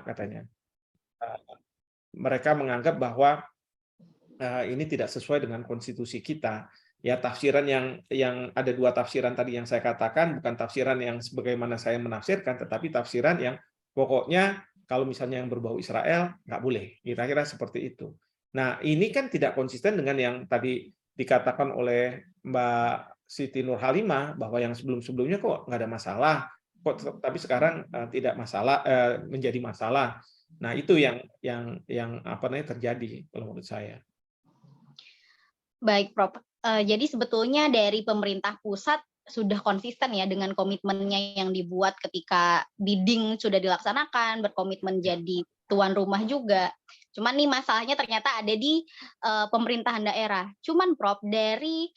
katanya. Mereka menganggap bahwa ini tidak sesuai dengan konstitusi kita. Ya, tafsiran yang ada dua tafsiran tadi yang saya katakan, bukan tafsiran yang sebagaimana saya menafsirkan, tetapi tafsiran yang pokoknya kalau misalnya yang berbau Israel nggak boleh. Kira-kira seperti itu. Nah, ini kan tidak konsisten dengan yang tadi dikatakan oleh Mbak Siti Nurhalimah bahwa yang sebelum-sebelumnya kok nggak ada masalah, kok tapi sekarang tidak masalah, menjadi masalah. Nah, itu yang apa namanya terjadi kalau menurut saya. Baik, Prof. Jadi sebetulnya dari pemerintah pusat sudah konsisten ya dengan komitmennya yang dibuat ketika bidding sudah dilaksanakan, berkomitmen jadi tuan rumah juga. Cuman nih masalahnya ternyata ada di pemerintahan daerah. Cuman Prof, dari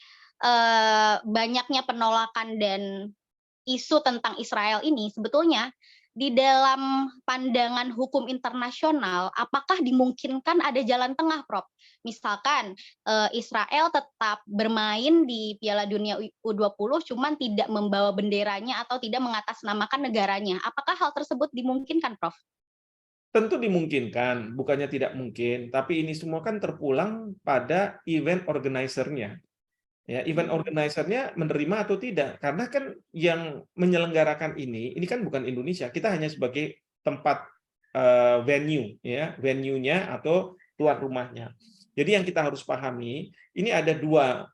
banyaknya penolakan dan isu tentang Israel ini sebetulnya di dalam pandangan hukum internasional, apakah dimungkinkan ada jalan tengah, Prof? Misalkan Israel tetap bermain di Piala Dunia U20, cuman tidak membawa benderanya atau tidak mengatasnamakan negaranya. Apakah hal tersebut dimungkinkan, Prof? Tentu dimungkinkan, bukannya tidak mungkin, tapi ini semua kan terpulang pada event organizer-nya. Ya, event organizer-nya menerima atau tidak, karena kan yang menyelenggarakan ini kan bukan Indonesia, kita hanya sebagai tempat venue, ya, venue-nya atau tuan rumahnya. Jadi yang kita harus pahami, ini ada dua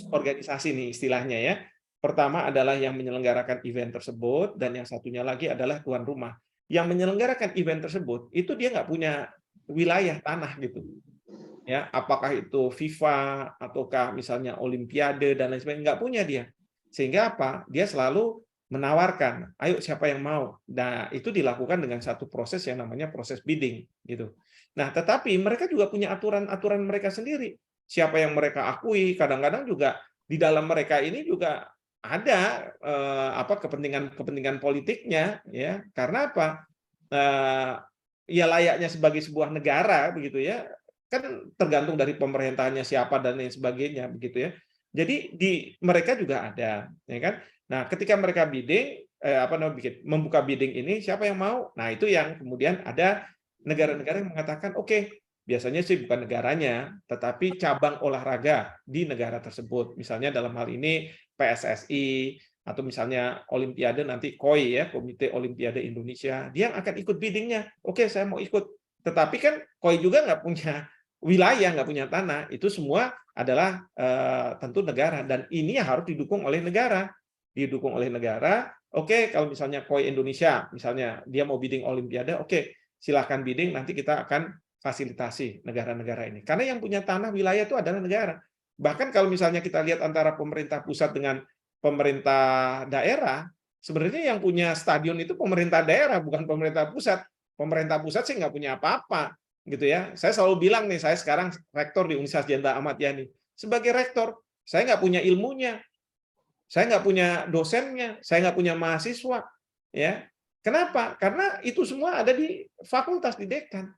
organisasi nih istilahnya ya. Pertama adalah yang menyelenggarakan event tersebut, dan yang satunya lagi adalah tuan rumah. Yang menyelenggarakan event tersebut itu dia nggak punya wilayah tanah gitu. Ya, apakah itu FIFA ataukah misalnya Olimpiade dan lain sebagainya, nggak punya dia. Sehingga apa? Dia selalu menawarkan, ayo siapa yang mau. Nah, itu dilakukan dengan satu proses yang namanya proses bidding gitu. Nah, tetapi mereka juga punya aturan-aturan mereka sendiri. Siapa yang mereka akui, kadang-kadang juga di dalam mereka ini juga ada apa kepentingan politiknya ya. Karena apa? Ya layaknya sebagai sebuah negara begitu ya, kan tergantung dari pemerintahannya siapa dan lain sebagainya begitu ya. Jadi di mereka juga ada, ya kan. Nah, ketika mereka bidding, apa namanya membuka bidding ini siapa yang mau? Nah, itu yang kemudian ada negara-negara yang mengatakan oke, biasanya sih bukan negaranya, tetapi cabang olahraga di negara tersebut. Misalnya dalam hal ini PSSI atau misalnya Olimpiade nanti KOI ya, Komite Olimpiade Indonesia, dia akan ikut biddingnya. Oke, saya mau ikut. Tetapi kan KOI juga nggak punya wilayah, nggak punya tanah, itu semua adalah tentu negara, dan ini harus didukung oleh negara. Didukung oleh negara, oke, kalau misalnya KOI Indonesia, misalnya dia mau bidding Olimpiade, oke, silahkan bidding, nanti kita akan fasilitasi negara-negara ini. Karena yang punya tanah wilayah itu adalah negara. Bahkan kalau misalnya kita lihat antara pemerintah pusat dengan pemerintah daerah, sebenarnya yang punya stadion itu pemerintah daerah, bukan pemerintah pusat. Pemerintah pusat sih nggak punya apa-apa gitu ya. Saya selalu bilang nih, saya sekarang rektor di Universitas Jenderal Ahmad Yani. Sebagai rektor, saya nggak punya ilmunya, saya nggak punya dosennya, saya nggak punya mahasiswa. Ya, kenapa? Karena itu semua ada di fakultas, di dekan.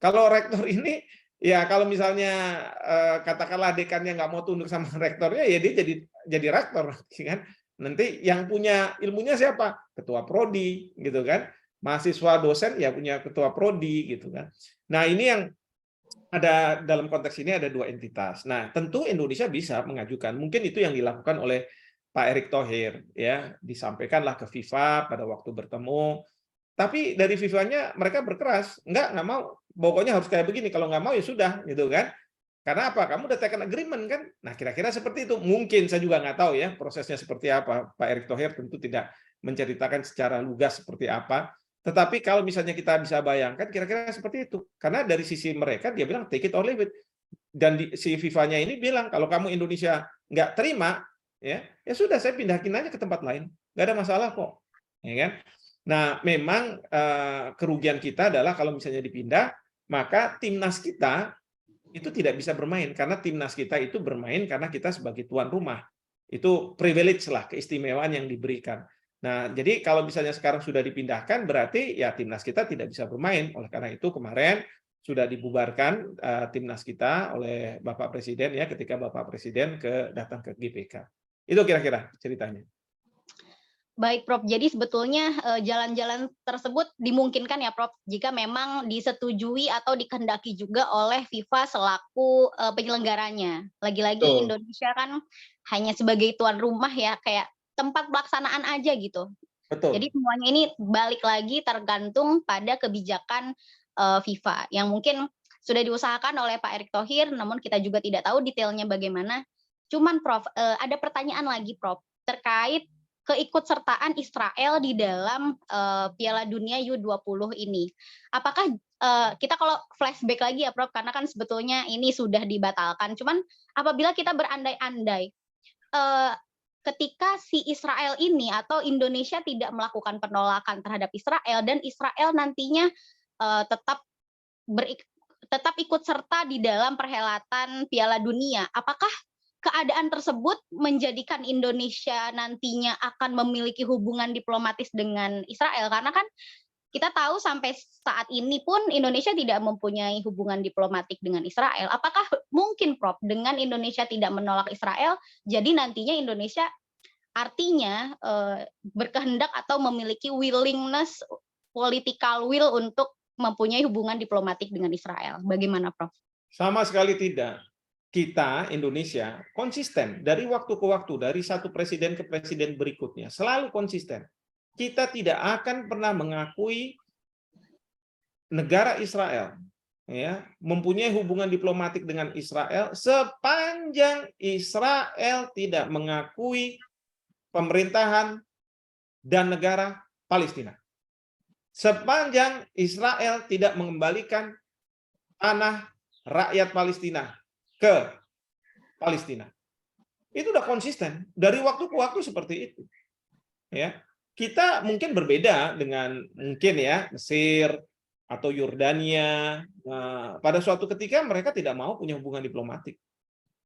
Kalau rektor ini, ya kalau misalnya katakanlah dekannya nggak mau tunduk sama rektornya, ya dia jadi rektor, kan? Nanti yang punya ilmunya siapa? Ketua prodi, gitu kan? Mahasiswa dosen ya punya ketua prodi, gitu kan? Nah, ini yang ada dalam konteks ini ada dua entitas. Nah, tentu Indonesia bisa mengajukan. Mungkin itu yang dilakukan oleh Pak Erick Thohir, ya, disampaikanlah ke FIFA pada waktu bertemu. Tapi dari FIFA-nya mereka berkeras, nggak mau, pokoknya harus kayak begini. Kalau nggak mau ya sudah, gitu kan? Karena apa? Kamu udah taken agreement kan? Nah, kira-kira seperti itu. Mungkin saya juga nggak tahu ya prosesnya seperti apa. Pak Erick Thohir tentu tidak menceritakan secara lugas seperti apa. Tetapi kalau misalnya kita bisa bayangkan, kira-kira seperti itu. Karena dari sisi mereka dia bilang take it or leave it. Dan si FIFA-nya ini bilang kalau kamu Indonesia nggak terima, ya sudah saya pindahin aja ke tempat lain, nggak ada masalah kok, ya kan? Nah, memang kerugian kita adalah kalau misalnya dipindah, maka timnas kita itu tidak bisa bermain karena timnas kita itu bermain karena kita sebagai tuan rumah. Itu privilege lah, keistimewaan yang diberikan. Nah, jadi kalau misalnya sekarang sudah dipindahkan, berarti ya timnas kita tidak bisa bermain. Oleh karena itu kemarin sudah dibubarkan timnas kita oleh Bapak Presiden ya, ketika Bapak Presiden datang ke GBK. Itu kira-kira ceritanya. Baik, Prof. Jadi sebetulnya jalan-jalan tersebut dimungkinkan ya, Prof. Jika memang disetujui atau dikehendaki juga oleh FIFA selaku penyelenggaranya. Lagi-lagi Betul, Indonesia kan hanya sebagai tuan rumah ya, kayak tempat pelaksanaan aja gitu. Jadi betul. semuanya ini balik lagi tergantung pada kebijakan FIFA yang mungkin sudah diusahakan oleh Pak Erick Thohir, namun kita juga tidak tahu detailnya bagaimana. Cuman Prof, ada pertanyaan lagi Prof, terkait keikutsertaan Israel di dalam Piala Dunia U20 ini. Apakah kita kalau flashback lagi ya Prof, karena kan sebetulnya ini sudah dibatalkan. Cuman apabila kita berandai-andai, eee, ketika si Israel ini atau Indonesia tidak melakukan penolakan terhadap Israel dan Israel nantinya tetap berik tetap ikut serta di dalam perhelatan Piala Dunia, apakah keadaan tersebut menjadikan Indonesia nantinya akan memiliki hubungan diplomatis dengan Israel? Karena kan kita tahu sampai saat ini pun Indonesia tidak mempunyai hubungan diplomatik dengan Israel. Apakah mungkin, Prof, dengan Indonesia tidak menolak Israel, jadi nantinya Indonesia artinya berkehendak atau memiliki willingness, political will untuk mempunyai hubungan diplomatik dengan Israel. Bagaimana, Prof? Sama sekali tidak. Kita, Indonesia, konsisten dari waktu ke waktu, dari satu presiden ke presiden berikutnya, selalu konsisten. Kita tidak akan pernah mengakui negara Israel, ya, mempunyai hubungan diplomatik dengan Israel sepanjang Israel tidak mengakui pemerintahan dan negara Palestina. Sepanjang Israel tidak mengembalikan tanah rakyat Palestina ke Palestina. Itu udah konsisten dari waktu ke waktu seperti itu. Ya. Kita mungkin berbeda dengan mungkin ya Mesir atau Yordania. Pada suatu ketika mereka tidak mau punya hubungan diplomatik.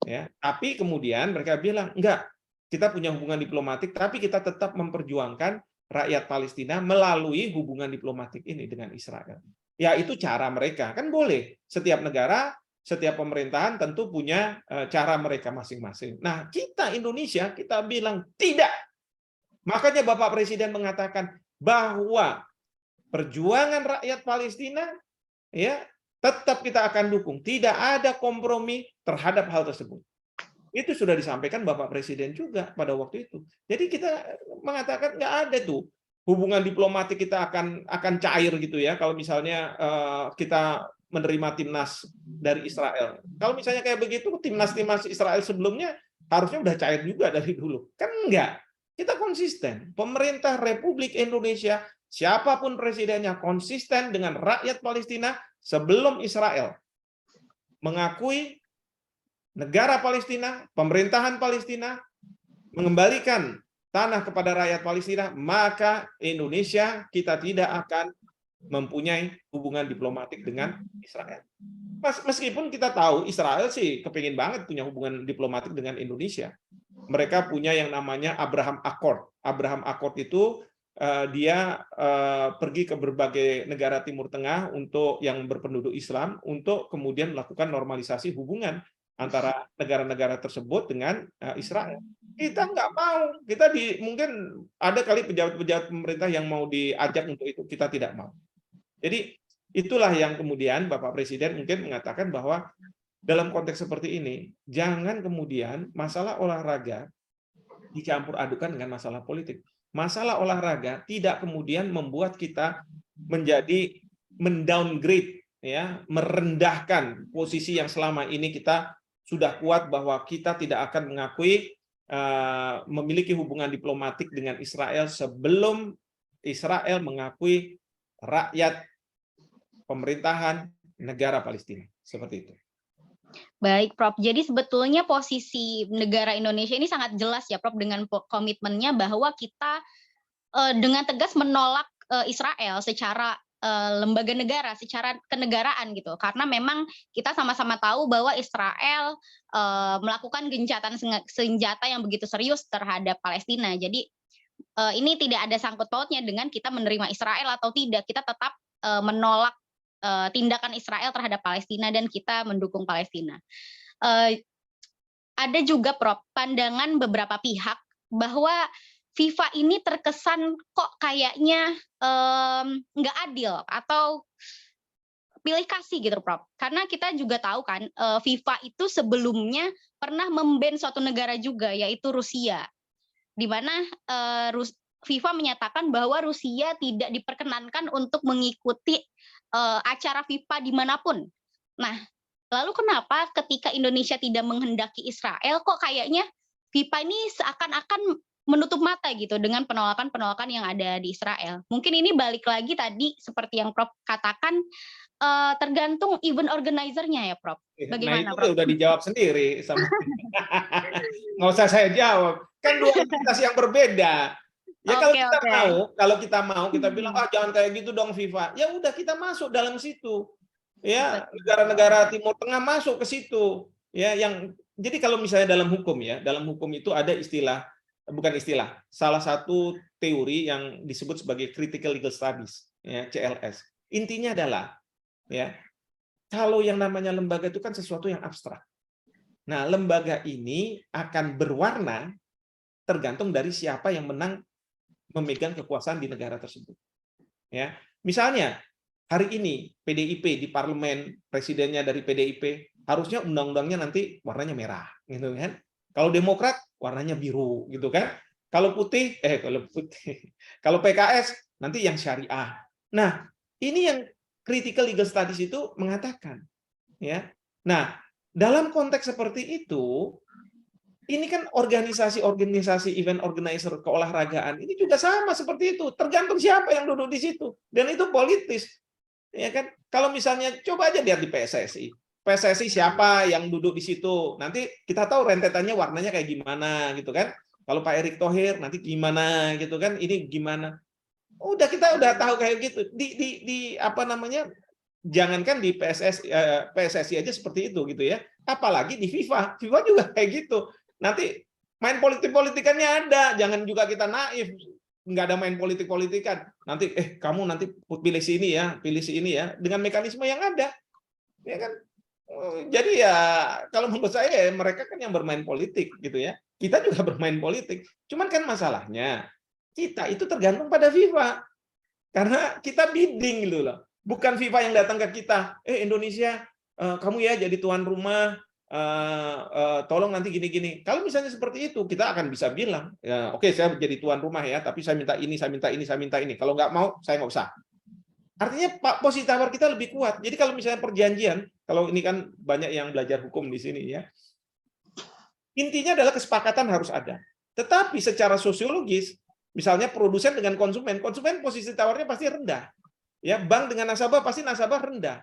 Ya. Tapi kemudian mereka bilang, enggak, kita punya hubungan diplomatik, tapi kita tetap memperjuangkan rakyat Palestina melalui hubungan diplomatik ini dengan Israel. Ya itu cara mereka, kan boleh. Setiap negara, setiap pemerintahan tentu punya cara mereka masing-masing. Nah kita Indonesia, kita bilang tidak. Makanya Bapak Presiden mengatakan bahwa perjuangan rakyat Palestina ya tetap kita akan dukung. Tidak ada kompromi terhadap hal tersebut. Itu sudah disampaikan Bapak Presiden juga pada waktu itu. Jadi kita mengatakan nggak ada tuh hubungan diplomatik kita akan cair gitu ya kalau misalnya kita menerima timnas dari Israel. Kalau misalnya kayak begitu timnas Israel sebelumnya harusnya udah cair juga dari dulu. Kan enggak. Kita konsisten. Pemerintah Republik Indonesia, siapapun presidennya konsisten dengan rakyat Palestina sebelum Israel mengakui negara Palestina, pemerintahan Palestina, mengembalikan tanah kepada rakyat Palestina, maka Indonesia kita tidak akan mempunyai hubungan diplomatik dengan Israel. Meskipun kita tahu Israel sih kepingin banget punya hubungan diplomatik dengan Indonesia. Mereka punya yang namanya Abraham Accord. Abraham Accord itu dia pergi ke berbagai negara Timur Tengah untuk yang berpenduduk Islam untuk kemudian melakukan normalisasi hubungan antara negara-negara tersebut dengan Israel. Kita nggak mau. Mungkin ada kali pejabat-pejabat pemerintah yang mau diajak untuk itu, kita tidak mau. Jadi itulah yang kemudian Bapak Presiden mungkin mengatakan bahwa dalam konteks seperti ini, jangan kemudian masalah olahraga dicampur adukan dengan masalah politik. Masalah olahraga tidak kemudian membuat kita menjadi mendowngrade, ya, merendahkan posisi yang selama ini kita sudah kuat bahwa kita tidak akan mengakui memiliki hubungan diplomatik dengan Israel sebelum Israel mengakui rakyat pemerintahan negara Palestina. Seperti itu. Baik, Prof. Jadi sebetulnya posisi negara Indonesia ini sangat jelas ya, Prof, dengan komitmennya bahwa kita dengan tegas menolak Israel secara lembaga negara, secara kenegaraan gitu. Karena memang kita sama-sama tahu bahwa Israel melakukan gencatan senjata yang begitu serius terhadap Palestina. Jadi ini tidak ada sangkut pautnya dengan kita menerima Israel atau tidak. Kita tetap menolak tindakan Israel terhadap Palestina dan kita mendukung Palestina. Ada juga Prof, pandangan beberapa pihak bahwa FIFA ini terkesan kok kayaknya nggak adil atau pilih kasih gitu, Prof. Karena kita juga tahu kan, FIFA itu sebelumnya pernah memban suatu negara juga, yaitu Rusia. Di mana FIFA menyatakan bahwa Rusia tidak diperkenankan untuk mengikuti acara FIFA dimanapun. Nah, lalu kenapa ketika Indonesia tidak menghendaki Israel, kok kayaknya FIFA ini seakan-akan menutup mata gitu dengan penolakan-penolakan yang ada di Israel. Mungkin ini balik lagi tadi seperti yang Prof katakan, tergantung event organizer-nya ya, Prof. Nah Bagaimana, itu Prof? udah dijawab sendiri sama nggak usah saya jawab, kan dua entitas yang berbeda. Ya kalau Oke, kita oke. mau kita bilang jangan kayak gitu dong FIFA, ya udah kita masuk dalam situ, ya Betul. negara-negara Timur Tengah masuk ke situ, ya yang jadi kalau misalnya dalam hukum itu ada istilah, bukan istilah, salah satu teori yang disebut sebagai critical legal studies, ya CLS. Intinya adalah ya kalau yang namanya lembaga itu kan sesuatu yang abstrak. Nah, lembaga ini akan berwarna tergantung dari siapa yang menang memegang kekuasaan di negara tersebut. Ya, misalnya hari ini PDIP di parlemen, presidennya dari PDIP, harusnya undang-undangnya nanti warnanya merah, gitu kan? Kalau Demokrat warnanya biru, gitu kan? Kalau kalau PKS nanti yang syariah. Nah, ini yang critical legal studies itu mengatakan, ya. Nah, dalam konteks seperti itu, ini kan organisasi-organisasi event organizer keolahragaan ini juga sama seperti itu, tergantung siapa yang duduk di situ, dan itu politis, ya kan? Kalau misalnya coba aja lihat di PSSI siapa yang duduk di situ, nanti kita tahu rentetannya warnanya kayak gimana, gitu kan? Kalau Pak Erick Thohir nanti gimana, gitu kan? Ini gimana? Kita udah tahu kayak gitu. Di apa namanya? Jangankan di PSSI aja seperti itu gitu ya. Apalagi di FIFA. FIFA juga kayak gitu. Nanti main politik-politikannya ada. Jangan juga kita naif. Nggak ada main politik-politikan. Nanti kamu nanti pilih si ini ya, dengan mekanisme yang ada. Ya kan? Jadi ya kalau menurut saya mereka kan yang bermain politik gitu ya. Kita juga bermain politik. Cuman kan masalahnya kita itu tergantung pada FIFA. Karena kita bidding gitu loh. Bukan FIFA yang datang ke kita, Indonesia, kamu ya jadi tuan rumah, tolong nanti gini-gini. Kalau misalnya seperti itu, kita akan bisa bilang, ya, oke, saya jadi tuan rumah ya, tapi saya minta ini, saya minta ini, saya minta ini. Kalau nggak mau, saya nggak usah. Artinya posisi tawar kita lebih kuat. Jadi kalau misalnya perjanjian, kalau ini kan banyak yang belajar hukum di sini ya, intinya adalah kesepakatan harus ada. Tetapi secara sosiologis, misalnya produsen dengan konsumen posisi tawarnya pasti rendah. Ya, bank dengan nasabah pasti nasabah rendah.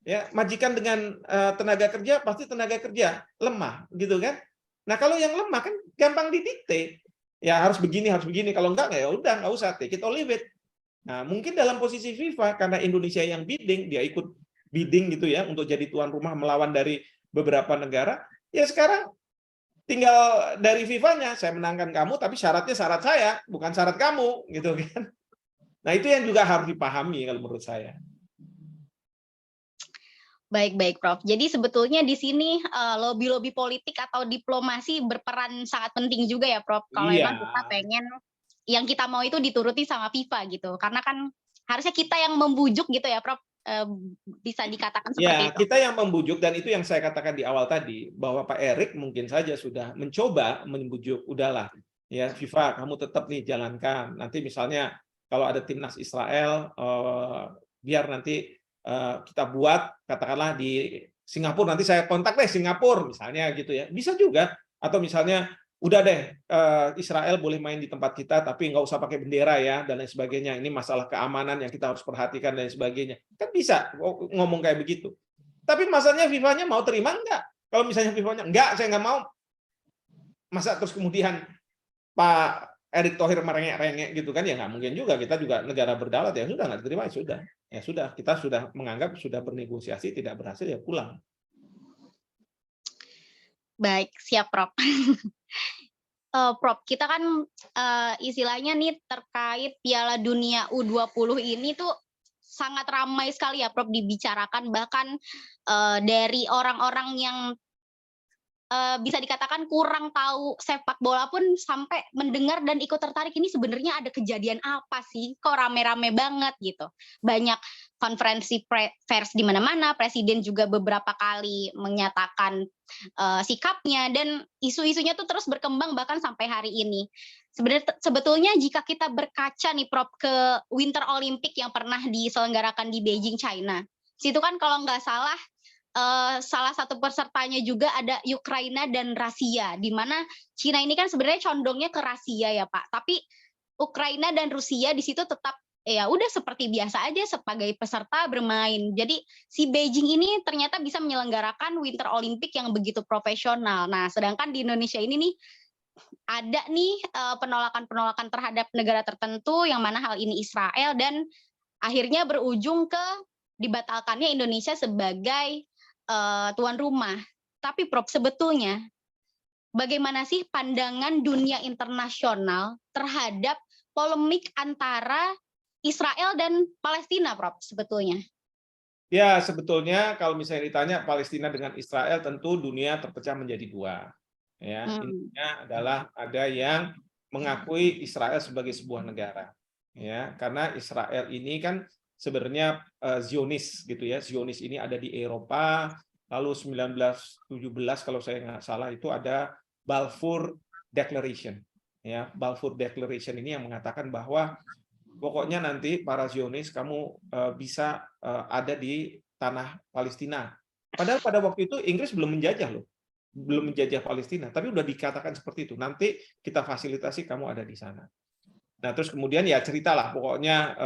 Ya, majikan dengan tenaga kerja pasti tenaga kerja lemah, gitu kan? Nah, kalau yang lemah kan gampang didikte. Ya harus begini, kalau enggak ya udah nggak usah, take it or leave it. Nah, mungkin dalam posisi FIFA karena Indonesia yang bidding, dia ikut bidding gitu ya untuk jadi tuan rumah melawan dari beberapa negara. Ya sekarang tinggal dari FIFA-nya, saya menangkan kamu, tapi syaratnya syarat saya, bukan syarat kamu, gitu kan? Nah itu yang juga harus dipahami kalau menurut saya. Baik, Prof. Jadi sebetulnya di sini lobby-lobby politik atau diplomasi berperan sangat penting juga ya, Prof. Kalau Iya. emang kita pengen yang kita mau itu dituruti sama FIFA gitu. Karena kan harusnya kita yang membujuk gitu ya, Prof. Bisa dikatakan seperti Ya, itu. kita yang membujuk, dan itu yang saya katakan di awal tadi, bahwa Pak Erick mungkin saja sudah mencoba membujuk, udahlah, ya FIFA kamu tetap nih jalankan. Nanti misalnya kalau ada timnas Israel, biar nanti kita buat, katakanlah di Singapura, nanti saya kontak deh Singapura misalnya gitu ya, bisa juga. Atau misalnya udah deh Israel boleh main di tempat kita tapi nggak usah pakai bendera ya dan lain sebagainya, ini masalah keamanan yang kita harus perhatikan dan lain sebagainya, kan bisa ngomong kayak begitu. Tapi masalahnya FIFA-nya mau terima nggak? Kalau misalnya FIFA-nya nggak, saya nggak mau, masa terus kemudian Pak Erick Thohir merengek-rengek gitu kan, ya nggak mungkin juga. Kita juga negara berdaulat, ya sudah nggak diterima ya sudah kita sudah menganggap sudah bernegosiasi tidak berhasil, ya pulang. Baik, siap, Prof. Prof, kita kan istilahnya nih terkait Piala Dunia U20 ini tuh sangat ramai sekali ya, Prof, dibicarakan, bahkan dari orang-orang yang bisa dikatakan kurang tahu sepak bola pun sampai mendengar dan ikut tertarik, ini sebenarnya ada kejadian apa sih? Kok rame-rame banget gitu. Banyak konferensi pers di mana-mana, presiden juga beberapa kali menyatakan sikapnya, dan isu-isunya tuh terus berkembang bahkan sampai hari ini. Sebetulnya jika kita berkaca nih Prof ke Winter Olympic yang pernah diselenggarakan di Beijing, China. Situ kan kalau nggak salah salah satu pesertanya juga ada Ukraina dan Rusia, di mana Cina ini kan sebenarnya condongnya ke Rusia ya Pak, tapi Ukraina dan Rusia di situ tetap ya udah seperti biasa aja sebagai peserta bermain. Jadi si Beijing ini ternyata bisa menyelenggarakan Winter Olympic yang begitu profesional. Nah, sedangkan di Indonesia ini nih ada nih penolakan-penolakan terhadap negara tertentu yang mana hal ini Israel, dan akhirnya berujung ke dibatalkannya Indonesia sebagai tuan rumah. Tapi Prof, sebetulnya bagaimana sih pandangan dunia internasional terhadap polemik antara Israel dan Palestina, Prof, sebetulnya? Ya, sebetulnya kalau misalnya ditanya Palestina dengan Israel, tentu dunia terpecah menjadi dua. Ya, intinya adalah ada yang mengakui Israel sebagai sebuah negara. Ya, karena Israel ini kan sebenarnya Zionis gitu ya. Zionis ini ada di Eropa, lalu 1917 kalau saya nggak salah itu ada Balfour Declaration. Ya, Balfour Declaration ini yang mengatakan bahwa pokoknya nanti para Zionis kamu bisa ada di tanah Palestina. Padahal pada waktu itu Inggris belum menjajah loh, belum menjajah Palestina, tapi udah dikatakan seperti itu. Nanti kita fasilitasi kamu ada di sana. Nah, terus kemudian ya ceritalah, pokoknya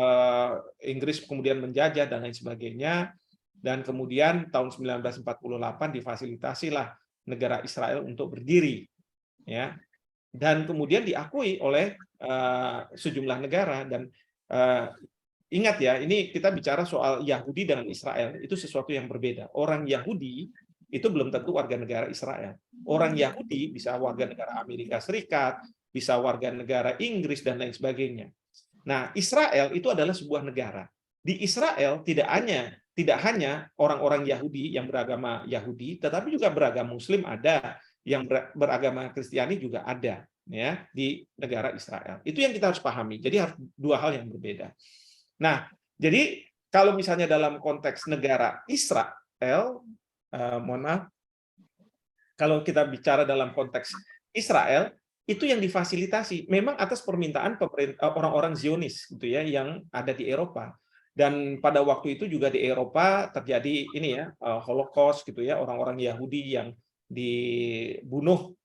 Inggris kemudian menjajah dan lain sebagainya, dan kemudian tahun 1948 difasilitasilah negara Israel untuk berdiri, ya, dan kemudian diakui oleh sejumlah negara. Dan ingat ya, ini kita bicara soal Yahudi dengan Israel, itu sesuatu yang berbeda. Orang Yahudi itu belum tentu warga negara Israel. Orang Yahudi bisa warga negara Amerika Serikat, bisa warga negara Inggris, dan lain sebagainya. Nah, Israel itu adalah sebuah negara. Di Israel tidak hanya orang-orang Yahudi yang beragama Yahudi, tetapi juga beragama Muslim ada, yang beragama Kristiani juga ada, ya, di negara Israel. Itu yang kita harus pahami. Jadi harus dua hal yang berbeda. Nah, jadi kalau misalnya dalam konteks negara Israel, mohon maaf, kalau kita bicara dalam konteks Israel, itu yang difasilitasi memang atas permintaan orang-orang Zionis gitu ya, yang ada di Eropa. Dan pada waktu itu juga di Eropa terjadi ini ya, Holocaust gitu ya, orang-orang Yahudi yang dibunuh,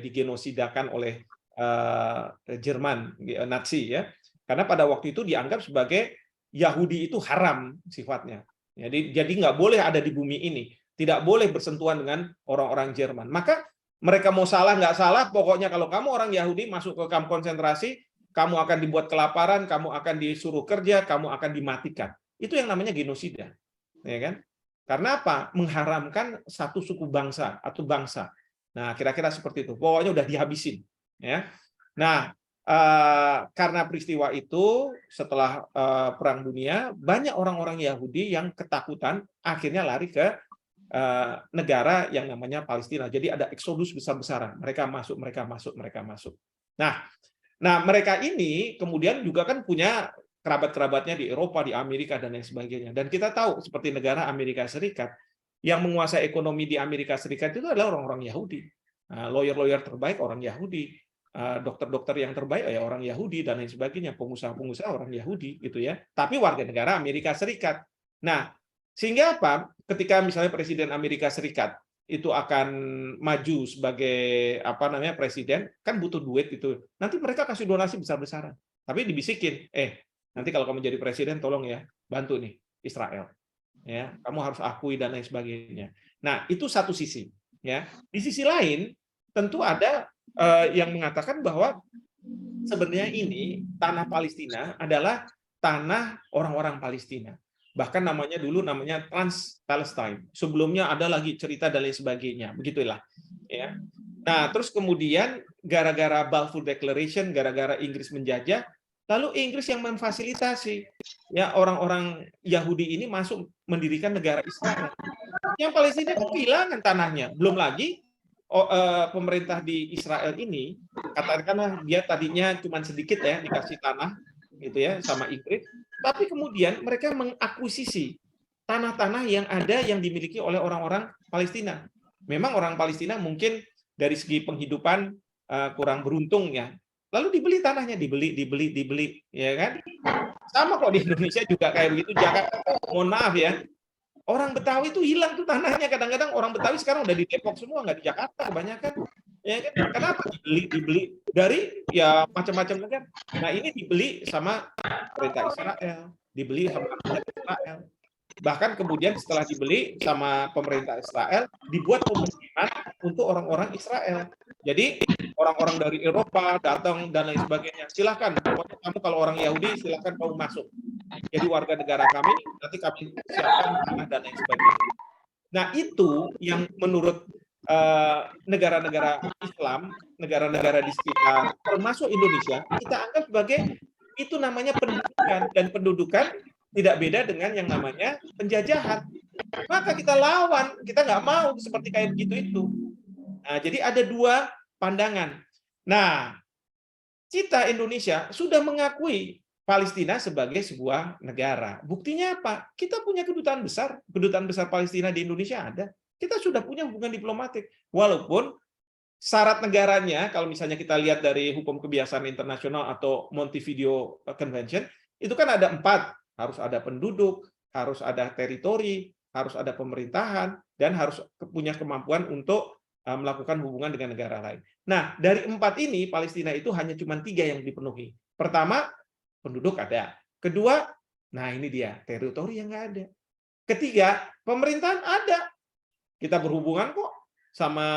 digenosidakan oleh Jerman Nazi ya. Karena pada waktu itu dianggap sebagai Yahudi itu haram sifatnya. Jadi nggak boleh ada di bumi ini, tidak boleh bersentuhan dengan orang-orang Jerman. Maka mereka mau salah nggak salah, pokoknya kalau kamu orang Yahudi masuk ke kamp konsentrasi, kamu akan dibuat kelaparan, kamu akan disuruh kerja, kamu akan dimatikan. Itu yang namanya genosida, ya kan? Karena apa? Mengharamkan satu suku bangsa atau bangsa. Nah, kira-kira seperti itu. Pokoknya udah dihabisin, ya. Nah, karena peristiwa itu setelah Perang Dunia, banyak orang-orang Yahudi yang ketakutan akhirnya lari ke negara yang namanya Palestina. Jadi ada eksodus besar-besaran. Mereka masuk. Nah, mereka ini kemudian juga kan punya kerabat-kerabatnya di Eropa, di Amerika, dan lain sebagainya. Dan kita tahu seperti negara Amerika Serikat, yang menguasai ekonomi di Amerika Serikat itu adalah orang-orang Yahudi. Lawyer-lawyer terbaik orang Yahudi, dokter-dokter yang terbaik ya orang Yahudi, dan lain sebagainya, pengusaha-pengusaha orang Yahudi gitu ya. Tapi warga negara Amerika Serikat. Nah, sehingga apa? Ketika misalnya Presiden Amerika Serikat itu akan maju sebagai presiden, kan butuh duit itu. Nanti mereka kasih donasi besar-besaran. Tapi dibisikin, nanti kalau kamu jadi presiden tolong ya bantu nih Israel. Ya, kamu harus akui dan lain sebagainya. Nah, itu satu sisi, ya. Di sisi lain tentu ada yang mengatakan bahwa sebenarnya ini tanah Palestina adalah tanah orang-orang Palestina. Bahkan dulu namanya Trans-Palestine. Sebelumnya ada lagi cerita dan lain sebagainya. Begitulah. Ya. Nah, terus kemudian gara-gara Balfour Declaration, gara-gara Inggris menjajah, lalu Inggris yang memfasilitasi ya orang-orang Yahudi ini masuk mendirikan negara Israel. Yang Palestina itu kehilangan tanahnya. Belum lagi pemerintah di Israel ini, katakanlah dia tadinya cuma sedikit ya dikasih tanah gitu ya sama Inggris, tapi kemudian mereka mengakuisisi tanah-tanah yang ada yang dimiliki oleh orang-orang Palestina. Memang orang Palestina mungkin dari segi penghidupan kurang beruntung ya. Lalu dibeli tanahnya, dibeli, ya kan? Sama kok di Indonesia juga kayak begitu. Jakarta, mohon maaf ya, orang Betawi itu hilang tuh tanahnya. Kadang-kadang orang Betawi sekarang udah di Depok semua, nggak di Jakarta kebanyakan. Ya kan? Kenapa dibeli dari ya macam-macam negara. Nah ini dibeli sama pemerintah Israel, dibeli sama Israel. Bahkan kemudian setelah dibeli sama pemerintah Israel, dibuat pemukiman untuk orang-orang Israel. Jadi orang-orang dari Eropa datang dan lain sebagainya. Silakan, pokoknya kamu kalau orang Yahudi silakan kamu masuk. Jadi warga negara kami, nanti kami siapkan tanah dan lain sebagainya. Nah itu yang menurut negara-negara Islam, negara-negara di sekitar, termasuk Indonesia, kita anggap sebagai itu namanya pendudukan, dan pendudukan tidak beda dengan yang namanya penjajahan. Maka kita lawan, kita nggak mau seperti kayak begitu itu. Nah, jadi ada dua pandangan. Nah, kita Indonesia sudah mengakui Palestina sebagai sebuah negara. Buktinya apa? Kita punya kedutaan besar Palestina di Indonesia ada. Kita sudah punya hubungan diplomatik. Walaupun syarat negaranya, kalau misalnya kita lihat dari hukum kebiasaan internasional atau Montevideo Convention, itu kan ada 4. Harus ada penduduk, harus ada teritori, harus ada pemerintahan, dan harus punya kemampuan untuk melakukan hubungan dengan negara lain. Nah, dari 4 ini, Palestina itu hanya cuma 3 yang dipenuhi. Pertama, penduduk ada. Kedua, nah ini dia, teritori yang nggak ada. Ketiga, pemerintahan ada. Kita berhubungan kok sama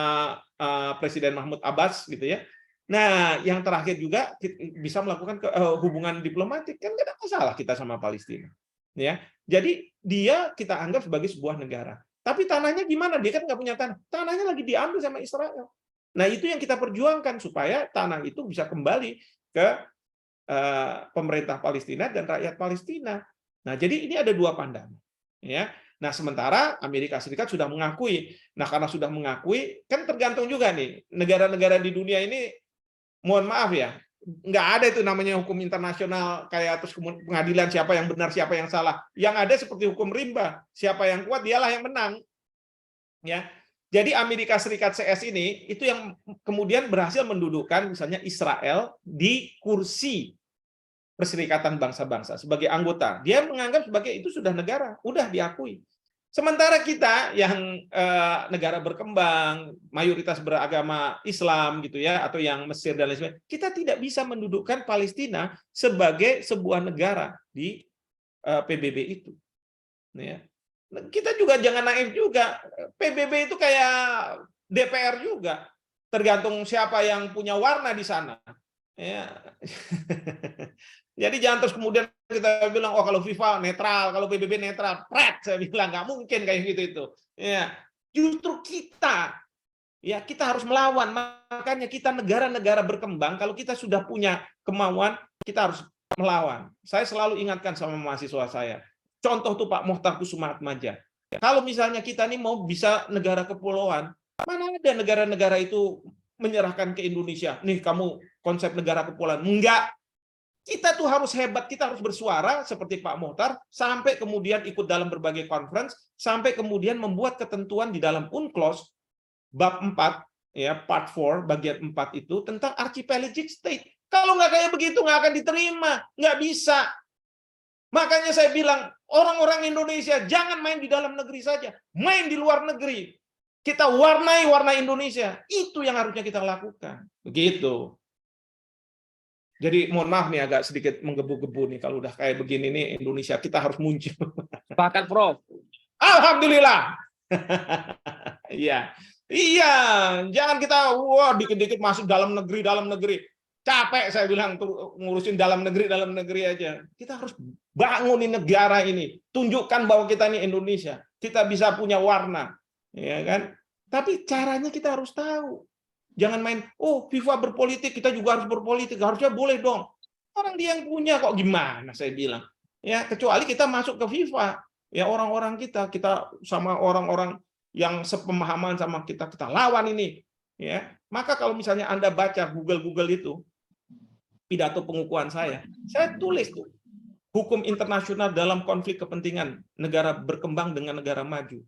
Presiden Mahmud Abbas gitu ya. Nah, yang terakhir juga bisa melakukan hubungan diplomatik, kan tidak ada masalah kita sama Palestina. Ya, jadi dia kita anggap sebagai sebuah negara. Tapi tanahnya gimana? Dia kan nggak punya tanah. Tanahnya lagi diambil sama Israel. Nah, itu yang kita perjuangkan supaya tanah itu bisa kembali ke pemerintah Palestina dan rakyat Palestina. Nah, jadi ini ada dua pandangan. Ya. Nah, sementara Amerika Serikat sudah mengakui. Nah, karena sudah mengakui, kan tergantung juga nih, negara-negara di dunia ini, mohon maaf ya, nggak ada itu namanya hukum internasional, kayak terus pengadilan siapa yang benar, siapa yang salah. Yang ada seperti hukum rimba, siapa yang kuat, dialah yang menang. Ya. Jadi Amerika Serikat CS ini, itu yang kemudian berhasil mendudukkan misalnya Israel di kursi Perserikatan Bangsa-Bangsa sebagai anggota. Dia menganggap sebagai itu sudah negara, udah diakui. Sementara kita yang negara berkembang, mayoritas beragama Islam gitu ya, atau yang Mesir dan lain sebagainya, kita tidak bisa mendudukkan Palestina sebagai sebuah negara di PBB itu. Ya. Kita juga jangan naif juga. PBB itu kayak DPR juga, tergantung siapa yang punya warna di sana. Ya. Jadi jangan terus kemudian kita bilang, oh kalau FIFA netral, kalau PBB netral, saya bilang nggak mungkin kayak gitu itu. Ya, justru kita harus melawan. Makanya kita negara-negara berkembang, kalau kita sudah punya kemauan, kita harus melawan. Saya selalu ingatkan sama mahasiswa saya. Contoh tuh Pak Mokhtar Kusumaatmadja. Kalau misalnya kita nih mau bisa negara kepulauan, mana ada negara-negara itu menyerahkan ke Indonesia. Nih kamu konsep negara kepulauan. Enggak. Kita tuh harus hebat, kita harus bersuara seperti Pak Mokhtar, sampai kemudian ikut dalam berbagai conference, sampai kemudian membuat ketentuan di dalam UNCLOS bab 4, ya, part 4, bagian 4 itu tentang archipelagic state. Kalau nggak kayak begitu nggak akan diterima, nggak bisa. Makanya saya bilang, orang-orang Indonesia jangan main di dalam negeri saja, main di luar negeri. Kita warnai warna Indonesia, itu yang harusnya kita lakukan. Begitu. Jadi mohon maaf nih agak sedikit menggebu-gebu nih kalau udah kayak begini nih Indonesia kita harus muncul. Sepakat, Prof. Alhamdulillah. Iya. Iya, jangan kita dikit-dikit masuk dalam negeri. Capek saya bilang tuh ngurusin dalam negeri aja. Kita harus bangunin negara ini, tunjukkan bahwa kita ini Indonesia. Kita bisa punya warna, ya kan? Tapi caranya kita harus tahu. Jangan main, oh FIFA berpolitik, kita juga harus berpolitik. Harusnya boleh dong. Orang dia yang punya kok gimana saya bilang. Ya, kecuali kita masuk ke FIFA. Ya orang-orang kita sama orang-orang yang sepemahaman sama kita lawan ini. ya. Maka kalau misalnya Anda baca Google itu pidato pengukuhan saya tulis tuh hukum internasional dalam konflik kepentingan negara berkembang dengan negara maju.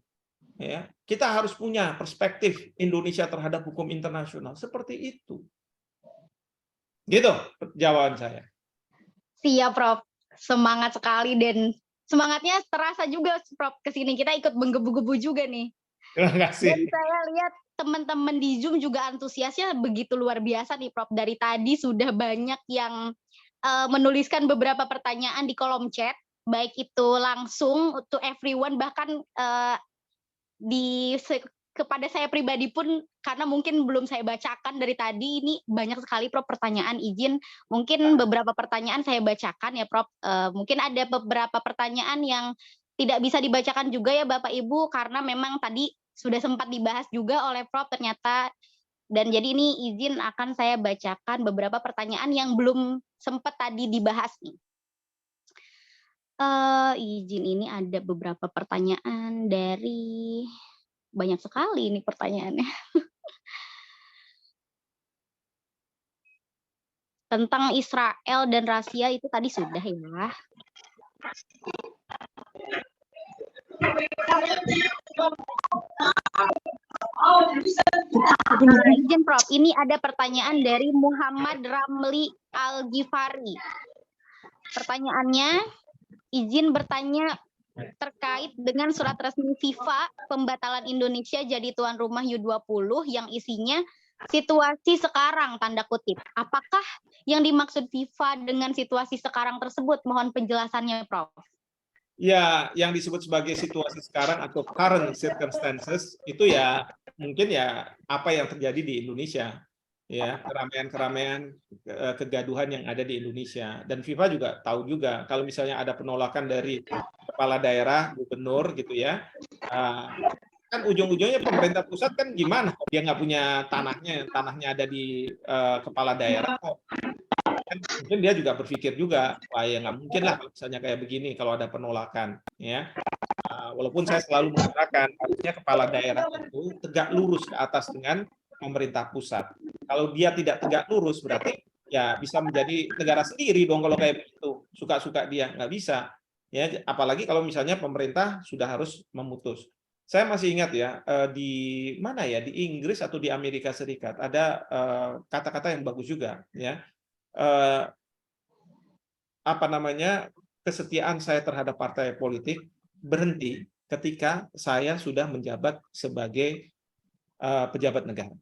Ya, kita harus punya perspektif Indonesia terhadap hukum internasional seperti itu. Gitu jawaban saya. Siap, Prof. Semangat sekali dan semangatnya terasa juga, Prof. Kesini kita ikut menggebu-gebu juga nih. Terima kasih. Dan saya lihat teman-teman di Zoom juga antusiasnya begitu luar biasa nih, Prof. Dari tadi sudah banyak yang menuliskan beberapa pertanyaan di kolom chat, baik itu langsung to everyone, bahkan kepada saya pribadi pun, karena mungkin belum saya bacakan dari tadi, ini banyak sekali, Prof, pertanyaan. Izin mungkin beberapa pertanyaan saya bacakan ya, Prof. Mungkin ada beberapa pertanyaan yang tidak bisa dibacakan juga ya Bapak Ibu, karena memang tadi sudah sempat dibahas juga oleh Prof ternyata. Dan jadi ini izin akan saya bacakan beberapa pertanyaan yang belum sempat tadi dibahas nih. Izin, ini ada beberapa pertanyaan dari, banyak sekali ini pertanyaannya. Tentang Israel dan Rusia itu tadi sudah ya. Izin, Prof, ini ada pertanyaan dari Muhammad Ramli Al-Ghifari. Pertanyaannya, izin bertanya terkait dengan surat resmi FIFA pembatalan Indonesia jadi tuan rumah U20 yang isinya situasi sekarang tanda kutip. Apakah yang dimaksud FIFA dengan situasi sekarang tersebut? Mohon penjelasannya, Prof. Ya, yang disebut sebagai situasi sekarang atau current circumstances itu ya mungkin ya apa yang terjadi di Indonesia, ya, keramaian-keramaian, kegaduhan yang ada di Indonesia. Dan FIFA juga tahu juga kalau misalnya ada penolakan dari kepala daerah, gubernur gitu ya, kan ujung-ujungnya pemerintah pusat kan gimana? Dia nggak punya tanahnya ada di kepala daerah kok. Mungkin dia juga berpikir juga, wah ya nggak mungkin lah kalau misalnya kayak begini kalau ada penolakan, ya. Walaupun saya selalu mengatakan harusnya kepala daerah itu tegak lurus ke atas dengan pemerintah pusat. Kalau dia tidak tegak lurus berarti ya bisa menjadi negara sendiri dong kalau kayak begitu, suka-suka dia nggak bisa, ya. Apalagi kalau misalnya pemerintah sudah harus memutus. Saya masih ingat ya di mana ya, di Inggris atau di Amerika Serikat ada kata-kata yang bagus juga, ya. Apa namanya, kesetiaan saya terhadap partai politik berhenti ketika saya sudah menjabat sebagai pejabat negara.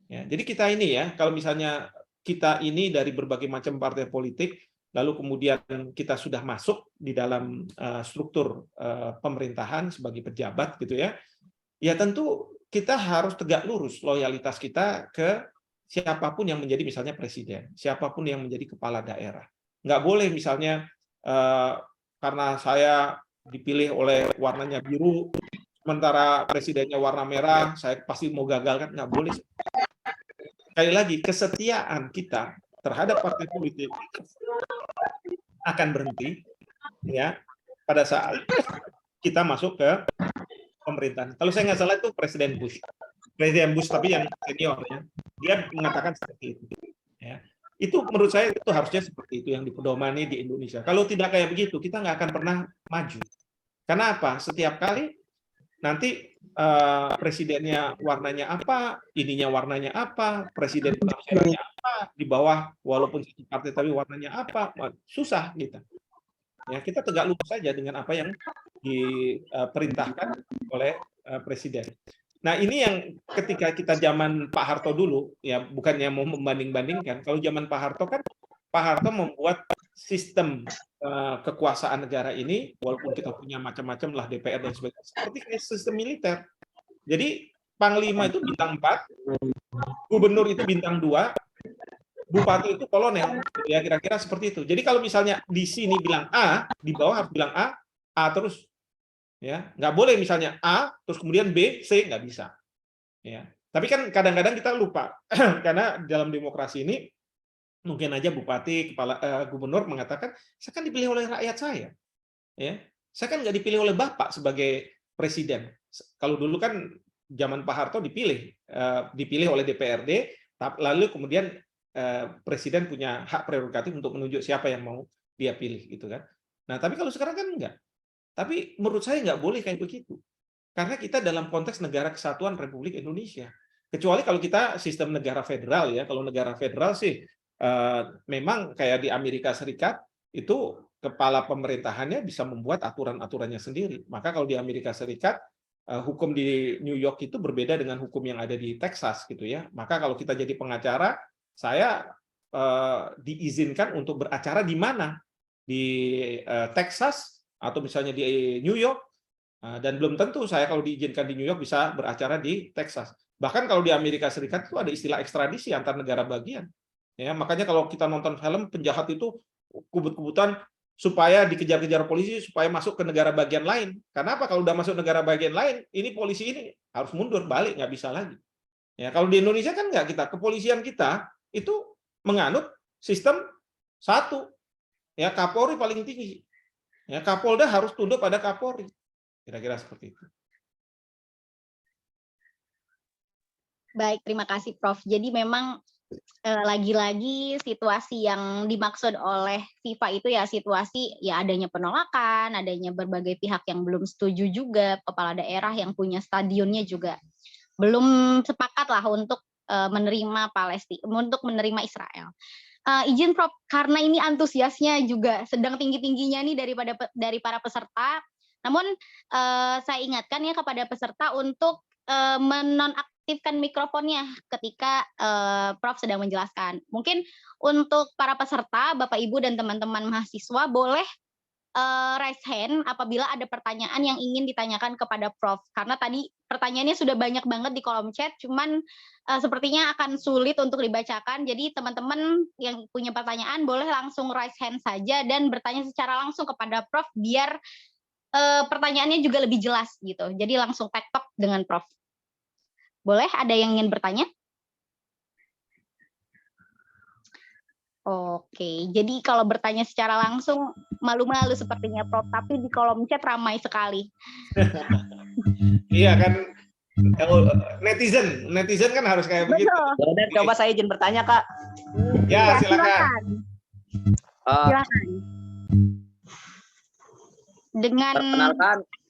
Ya, jadi kita ini ya, kalau misalnya kita ini dari berbagai macam partai politik, lalu kemudian kita sudah masuk di dalam struktur pemerintahan sebagai pejabat gitu ya, ya tentu kita harus tegak lurus loyalitas kita ke siapapun yang menjadi misalnya presiden, siapapun yang menjadi kepala daerah. Nggak boleh misalnya karena saya dipilih oleh warnanya biru, sementara presidennya warna merah, saya pasti mau gagalkan, nggak boleh. Sekali lagi, kesetiaan kita terhadap partai politik akan berhenti ya pada saat kita masuk ke pemerintahan. Kalau saya nggak salah itu Presiden Bush tapi yang senior ya, dia mengatakan seperti itu. Ya. Itu menurut saya itu harusnya seperti itu yang dipedomani di Indonesia. Kalau tidak kayak begitu, kita nggak akan pernah maju. Karena apa? Setiap kali nanti presidennya warnanya apa, ininya warnanya apa, presiden warnanya apa, di bawah walaupun satu partai tapi warnanya apa, susah gitu. Ya, kita tegak lurus saja dengan apa yang diperintahkan oleh presiden. Nah, ini yang ketika kita zaman Pak Harto dulu, ya bukannya mau membanding-bandingkan, kalau zaman Pak Harto kan, Pak Harto membuat sistem kekuasaan negara ini, walaupun kita punya macam-macam lah DPR dan sebagainya, seperti kayak sistem militer. Jadi, Panglima itu bintang 4, Gubernur itu bintang 2, Bupati itu kolonel, ya kira-kira seperti itu. Jadi kalau misalnya di sini bilang A, di bawah harus bilang A terus. Ya, nggak boleh misalnya A terus kemudian B, C, nggak bisa. Ya, tapi kan kadang-kadang kita lupa karena dalam demokrasi ini mungkin aja bupati, gubernur mengatakan saya kan dipilih oleh rakyat saya, ya, saya kan nggak dipilih oleh bapak sebagai presiden. Kalau dulu kan zaman Pak Harto dipilih oleh DPRD, lalu kemudian presiden punya hak prerogatif untuk menunjuk siapa yang mau dia pilih gitu kan. Nah, tapi kalau sekarang kan enggak. Tapi menurut saya nggak boleh kayak begitu. Karena kita dalam konteks negara kesatuan Republik Indonesia. Kecuali kalau kita sistem negara federal ya. Kalau negara federal sih memang kayak di Amerika Serikat itu kepala pemerintahannya bisa membuat aturan-aturannya sendiri. Maka kalau di Amerika Serikat hukum di New York itu berbeda dengan hukum yang ada di Texas gitu ya. Maka kalau kita jadi pengacara, saya diizinkan untuk beracara di mana? Di Texas atau misalnya di New York, dan belum tentu saya kalau diizinkan di New York bisa beracara di Texas. Bahkan kalau di Amerika Serikat itu ada istilah ekstradisi antar negara bagian. Ya, makanya kalau kita nonton film penjahat itu kubut-kubutan supaya dikejar-kejar polisi supaya masuk ke negara bagian lain. Karena apa? Kalau udah masuk negara bagian lain, ini polisi ini harus mundur balik, nggak bisa lagi. Ya, kalau di Indonesia kan nggak, kita kepolisian kita itu menganut sistem satu, ya Kapolri paling tinggi, ya Kapolda harus tunduk pada Kapolri, kira-kira seperti itu. Baik, terima kasih Prof. Jadi memang lagi-lagi situasi yang dimaksud oleh FIFA itu ya situasi ya adanya penolakan, adanya berbagai pihak yang belum setuju juga, kepala daerah yang punya stadionnya juga belum sepakat lah untuk menerima Palestina, untuk menerima Israel. Izin Prof, karena ini antusiasnya juga sedang tinggi-tingginya nih dari para peserta. Namun saya ingatkan ya kepada peserta untuk menonaktifkan mikrofonnya ketika Prof sedang menjelaskan. Mungkin untuk para peserta, Bapak Ibu dan teman-teman mahasiswa boleh raise hand apabila ada pertanyaan yang ingin ditanyakan kepada Prof. Karena tadi pertanyaannya sudah banyak banget di kolom chat, cuman sepertinya akan sulit untuk dibacakan. Jadi teman-teman yang punya pertanyaan boleh langsung raise hand saja dan bertanya secara langsung kepada Prof. Biar pertanyaannya juga lebih jelas gitu. Jadi langsung tektok dengan Prof. Boleh ada yang ingin bertanya? Oke, jadi kalau bertanya secara langsung malu-malu sepertinya Prof, tapi di kolom chat ramai sekali. Iya kan, netizen kan harus kayak begitu. Yaudah, coba saya izin bertanya Kak. Ya, silakan. Silakan. Dengan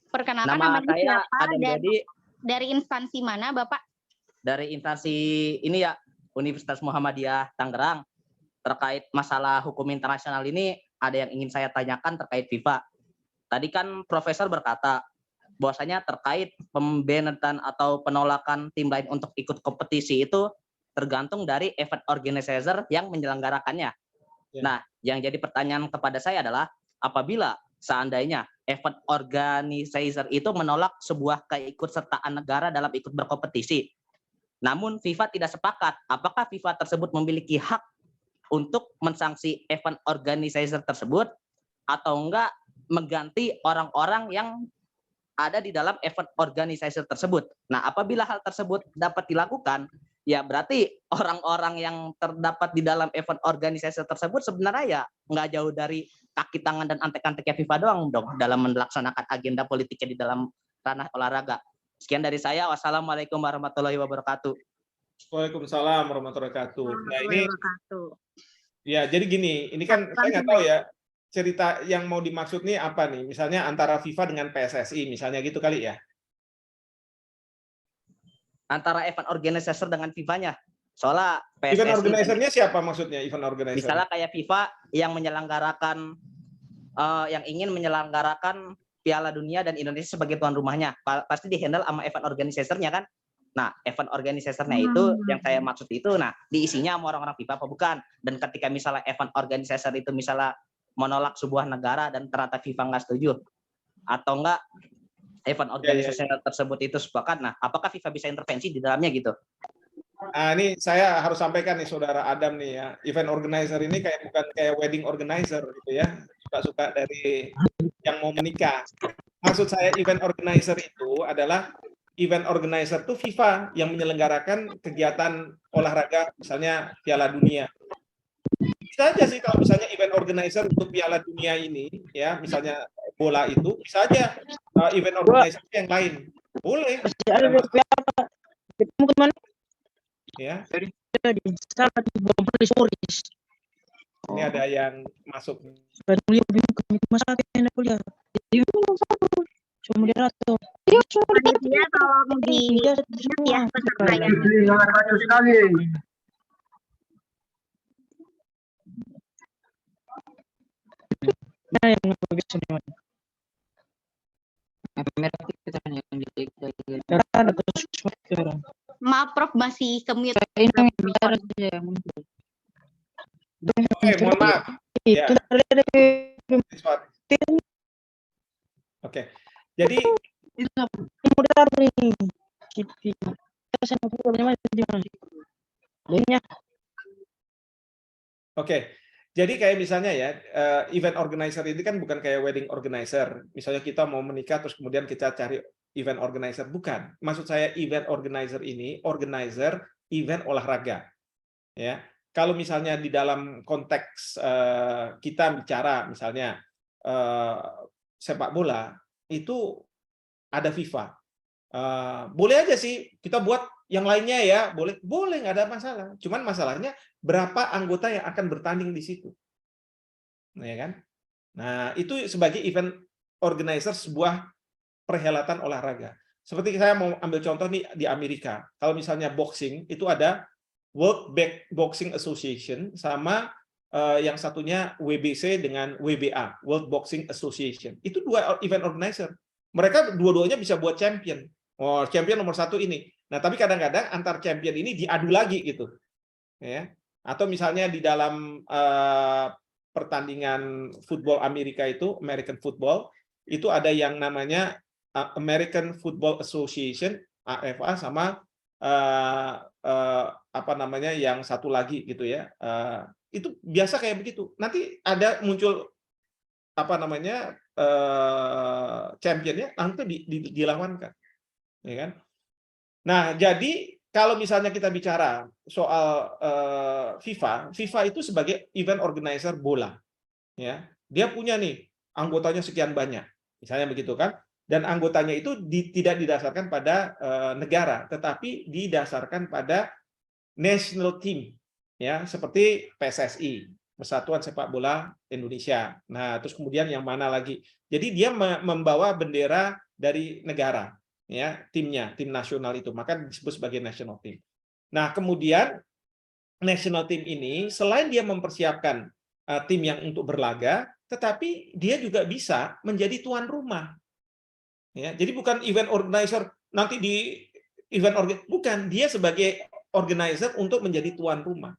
perkenalkan nama saya Adam Dedi. Dari instansi mana Bapak? Dari instansi ini ya, Universitas Muhammadiyah Tangerang. Terkait masalah hukum internasional ini ada yang ingin saya tanyakan terkait FIFA. Tadi kan Profesor berkata bahwasanya terkait pembenetan atau penolakan tim lain untuk ikut kompetisi itu tergantung dari event organizer yang menyelenggarakannya. Ya. Nah, yang jadi pertanyaan kepada saya adalah apabila seandainya event organizer itu menolak sebuah keikutsertaan negara dalam ikut berkompetisi, namun FIFA tidak sepakat, apakah FIFA tersebut memiliki hak untuk mensanksi event organizer tersebut atau enggak mengganti orang-orang yang ada di dalam event organizer tersebut. Nah, apabila hal tersebut dapat dilakukan, ya berarti orang-orang yang terdapat di dalam event organizer tersebut sebenarnya ya nggak jauh dari kaki tangan dan antek-anteknya FIFA doang dong dalam melaksanakan agenda politiknya di dalam ranah olahraga. Sekian dari saya. Wassalamualaikum warahmatullahi wabarakatuh. Waalaikumsalam warahmatullahi wabarakatuh. Nah ini ya jadi gini, ini kan saya nggak tahu ya cerita yang mau dimaksud nih apa nih, misalnya antara FIFA dengan PSSI misalnya gitu kali ya. Antara event organizer dengan FIFA-nya. Soalnya PSSI event organizer-nya siapa maksudnya event organizer? Misalnya kayak FIFA yang menyelenggarakan yang ingin menyelenggarakan Piala Dunia dan Indonesia sebagai tuan rumahnya, pasti di-handle sama event organizer-nya kan. Nah, event organizer-nya itu yang saya maksud itu, nah diisinya sama orang-orang FIFA apa bukan? Dan ketika misalnya event organizer itu misalnya menolak sebuah negara dan ternyata FIFA nggak setuju, atau enggak event organizer tersebut itu sepakat, nah apakah FIFA bisa intervensi di dalamnya gitu? Ini saya harus sampaikan nih Saudara Adam nih ya, event organizer ini bukan kayak wedding organizer gitu ya, suka-suka dari yang mau menikah. Maksud saya event organizer itu adalah event organizer tuh FIFA yang menyelenggarakan kegiatan olahraga misalnya Piala Dunia. Bisa aja sih kalau misalnya event organizer untuk Piala Dunia ini ya misalnya bola itu bisa aja event organizer yang lain. Boleh. Masih ada DP apa? DP kemana? Ya, Jadi salah di bawah di Soris. ini ada yang masuk. Dan mulia bingung kami masalah yang kuliah. Jadi cuma dia atau dia cuma Panitia tolong diingat ya pesertanya. nah yang bisa nih. Ada terus sekarang. Maaf Prof masih ke-mute. Ini yang bicara saja yang muncul. Mohon maaf. Itu Ya. dari DP. Oke. Jadi Moderator nih. Kipi. Saya mau punya mana di mana? Lainnya. Oke, jadi kayak misalnya ya, event organizer ini kan bukan kayak wedding organizer. Misalnya kita mau menikah terus kemudian kita cari event organizer, bukan. Maksud saya event organizer ini organizer event olahraga. Ya, kalau misalnya di dalam konteks kita bicara misalnya sepak bola itu ada FIFA. Boleh aja sih kita buat yang lainnya ya, boleh nggak ada masalah. Cuman masalahnya berapa anggota yang akan bertanding di situ, ya kan? Nah itu sebagai event organizer sebuah perhelatan olahraga. Seperti saya mau ambil contoh nih di Amerika, kalau misalnya boxing itu ada World Boxing Association sama yang satunya WBC dengan WBA, World Boxing Association. Itu dua event organizer. Mereka dua-duanya bisa buat champion. Oh, champion nomor 1 ini. Nah, tapi kadang-kadang antar champion ini diadu lagi gitu. Ya. Atau misalnya di dalam pertandingan football Amerika itu, American football, itu ada yang namanya American Football Association, AFA, sama apa namanya yang satu lagi gitu ya. Itu biasa kayak begitu. Nanti ada muncul apa namanya championnya nanti dilawankan, ya kan? Nah, jadi kalau misalnya kita bicara soal FIFA itu sebagai event organizer bola, ya, dia punya nih anggotanya sekian banyak, misalnya begitu kan? Dan anggotanya itu tidak didasarkan pada negara, tetapi didasarkan pada national team, ya, seperti PSSI. Persatuan Sepak Bola Indonesia. Nah, terus kemudian yang mana lagi? Jadi dia membawa bendera dari negara, ya, timnya, tim nasional itu, maka disebut sebagai national team. Nah, kemudian national team ini selain dia mempersiapkan tim yang untuk berlaga, tetapi dia juga bisa menjadi tuan rumah. Ya, jadi bukan event organizer nanti di bukan, dia sebagai organizer untuk menjadi tuan rumah.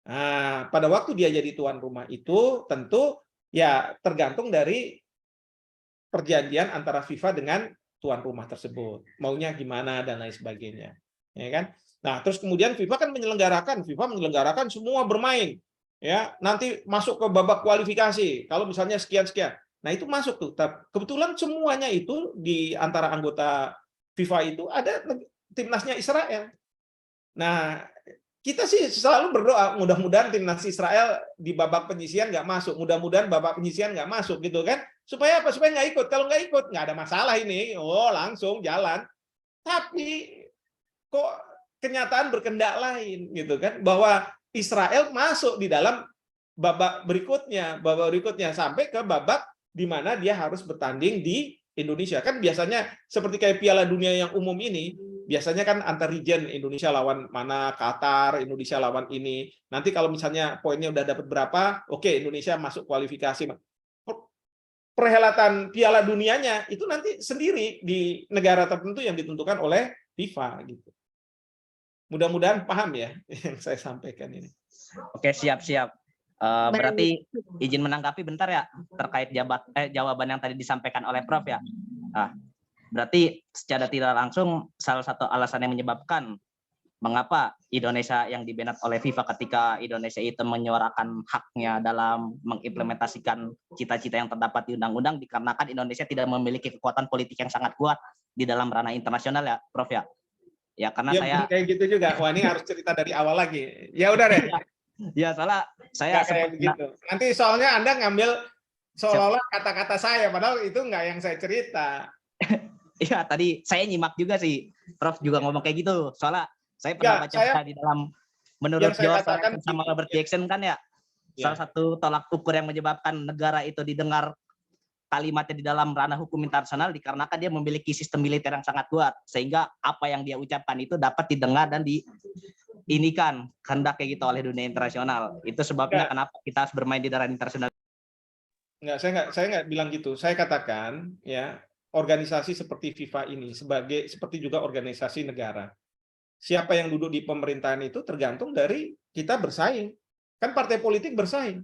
Nah, pada waktu dia jadi tuan rumah itu tentu ya tergantung dari perjanjian antara FIFA dengan tuan rumah tersebut. Maunya gimana dan lain sebagainya. Ya kan? Nah, terus kemudian FIFA menyelenggarakan semua bermain. Ya, nanti masuk ke babak kualifikasi. Kalau misalnya sekian-sekian. Nah, itu masuk tuh. Kebetulan semuanya itu di antara anggota FIFA itu ada timnasnya Israel. Nah, kita sih selalu berdoa mudah-mudahan timnas Israel di babak penyisihan nggak masuk, mudah-mudahan babak penyisihan nggak masuk gitu kan, supaya apa? Supaya nggak ikut. Kalau nggak ikut nggak ada masalah ini, langsung jalan. Tapi kok kenyataan berkendak lain gitu kan, bahwa Israel masuk di dalam babak berikutnya sampai ke babak di mana dia harus bertanding di Indonesia. Kan biasanya seperti kayak Piala Dunia yang umum ini, biasanya kan antar region, Indonesia lawan mana, Qatar, Indonesia lawan ini. Nanti kalau misalnya poinnya udah dapat berapa, oke, Indonesia masuk kualifikasi. Perhelatan Piala Dunianya itu nanti sendiri di negara tertentu yang ditentukan oleh FIFA gitu. Mudah-mudahan paham ya yang saya sampaikan ini. Oke, siap-siap. Berarti izin menanggapi bentar ya terkait jawaban yang tadi disampaikan oleh Prof ya. Berarti secara tidak langsung salah satu alasan yang menyebabkan mengapa Indonesia yang dibanned oleh FIFA ketika Indonesia itu menyuarakan haknya dalam mengimplementasikan cita-cita yang terdapat di undang-undang dikarenakan Indonesia tidak memiliki kekuatan politik yang sangat kuat di dalam ranah internasional ya, Prof ya. Ya karena saya kayak gitu juga. Wah, ini harus cerita dari awal lagi. Ya udah deh. Ya salah saya kayak begitu. Nanti soalnya Anda ngambil seolah-olah kata-kata saya, padahal itu nggak yang saya cerita. Iya, tadi saya nyimak juga sih. Prof juga ngomong kayak gitu. Soalnya saya Ya, pernah baca di dalam menurut yang saya George katakan Soros sama begini, Robert Jackson kan ya, salah satu tolak ukur yang menyebabkan negara itu didengar kalimatnya di dalam ranah hukum internasional dikarenakan dia memiliki sistem militer yang sangat kuat, sehingga apa yang dia ucapkan itu dapat didengar dan diinikan kehendak kayak gitu oleh dunia internasional. Itu sebabnya kenapa kita harus bermain di daerah internasional. saya nggak bilang gitu. Saya katakan ya, organisasi seperti FIFA ini seperti juga organisasi negara. Siapa yang duduk di pemerintahan itu tergantung dari kita bersaing. Kan partai politik bersaing.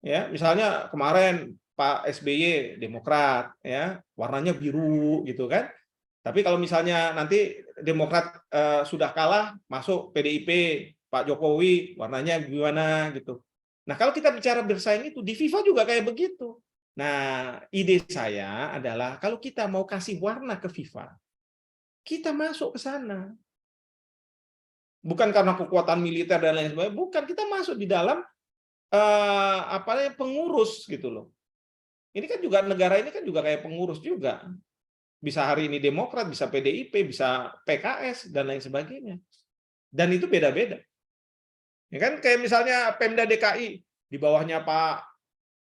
Ya, misalnya kemarin Pak SBY Demokrat, ya, warnanya biru gitu kan. Tapi kalau misalnya nanti Demokrat sudah kalah, masuk PDIP, Pak Jokowi, warnanya gimana gitu. Nah, kalau kita bicara bersaing itu di FIFA juga kayak begitu. Nah, ide saya adalah kalau kita mau kasih warna ke FIFA, kita masuk ke sana. Bukan karena kekuatan militer dan lain sebagainya, bukan, kita masuk di dalam pengurus gitu loh. Ini kan juga negara ini kan juga kayak pengurus juga. Bisa hari ini Demokrat, bisa PDIP, bisa PKS dan lain sebagainya. Dan itu beda-beda. Ya kan kayak misalnya Pemda DKI di bawahnya Pak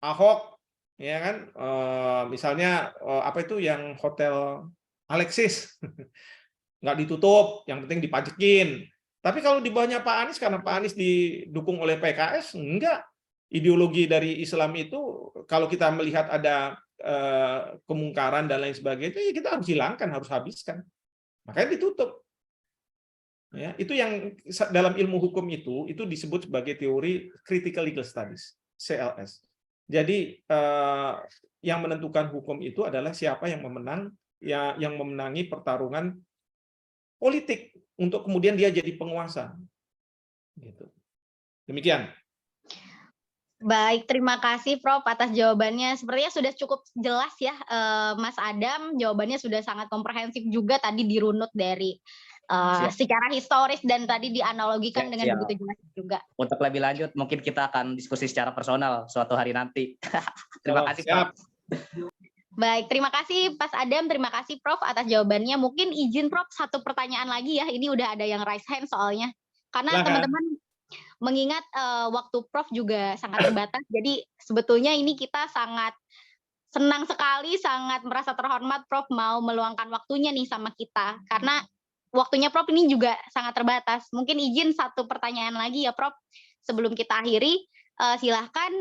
Ahok, ya kan, misalnya apa itu yang Hotel Alexis nggak ditutup, yang penting dipajekin. Tapi kalau di bawahnya Pak Anies, karena Pak Anies didukung oleh PKS, enggak. Ideologi dari Islam itu kalau kita melihat ada kemungkaran dan lain sebagainya, ya kita harus hilangkan, harus habiskan. Makanya ditutup. Ya, itu yang dalam ilmu hukum itu disebut sebagai teori critical legal studies, CLS. Jadi yang menentukan hukum itu adalah siapa yang memenang, ya, yang memenangi pertarungan politik untuk kemudian dia jadi penguasa. Gitu. Demikian. Baik, terima kasih Prof atas jawabannya. Sepertinya sudah cukup jelas ya, Mas Adam. Jawabannya sudah sangat komprehensif juga tadi dirunut dari secara historis dan tadi dianalogikan dengan begitu jelas juga. Untuk lebih lanjut, mungkin kita akan diskusi secara personal suatu hari nanti. Terima kasih, Prof. Baik, terima kasih Mas Adam, terima kasih Prof atas jawabannya. Mungkin izin Prof satu pertanyaan lagi ya. Ini udah ada yang raise hand soalnya. Karena teman-teman mengingat waktu Prof juga sangat terbatas, jadi sebetulnya ini kita sangat senang sekali, sangat merasa terhormat Prof mau meluangkan waktunya nih sama kita, karena waktunya Prof ini juga sangat terbatas. Mungkin izin satu pertanyaan lagi ya Prof, sebelum kita akhiri, silahkan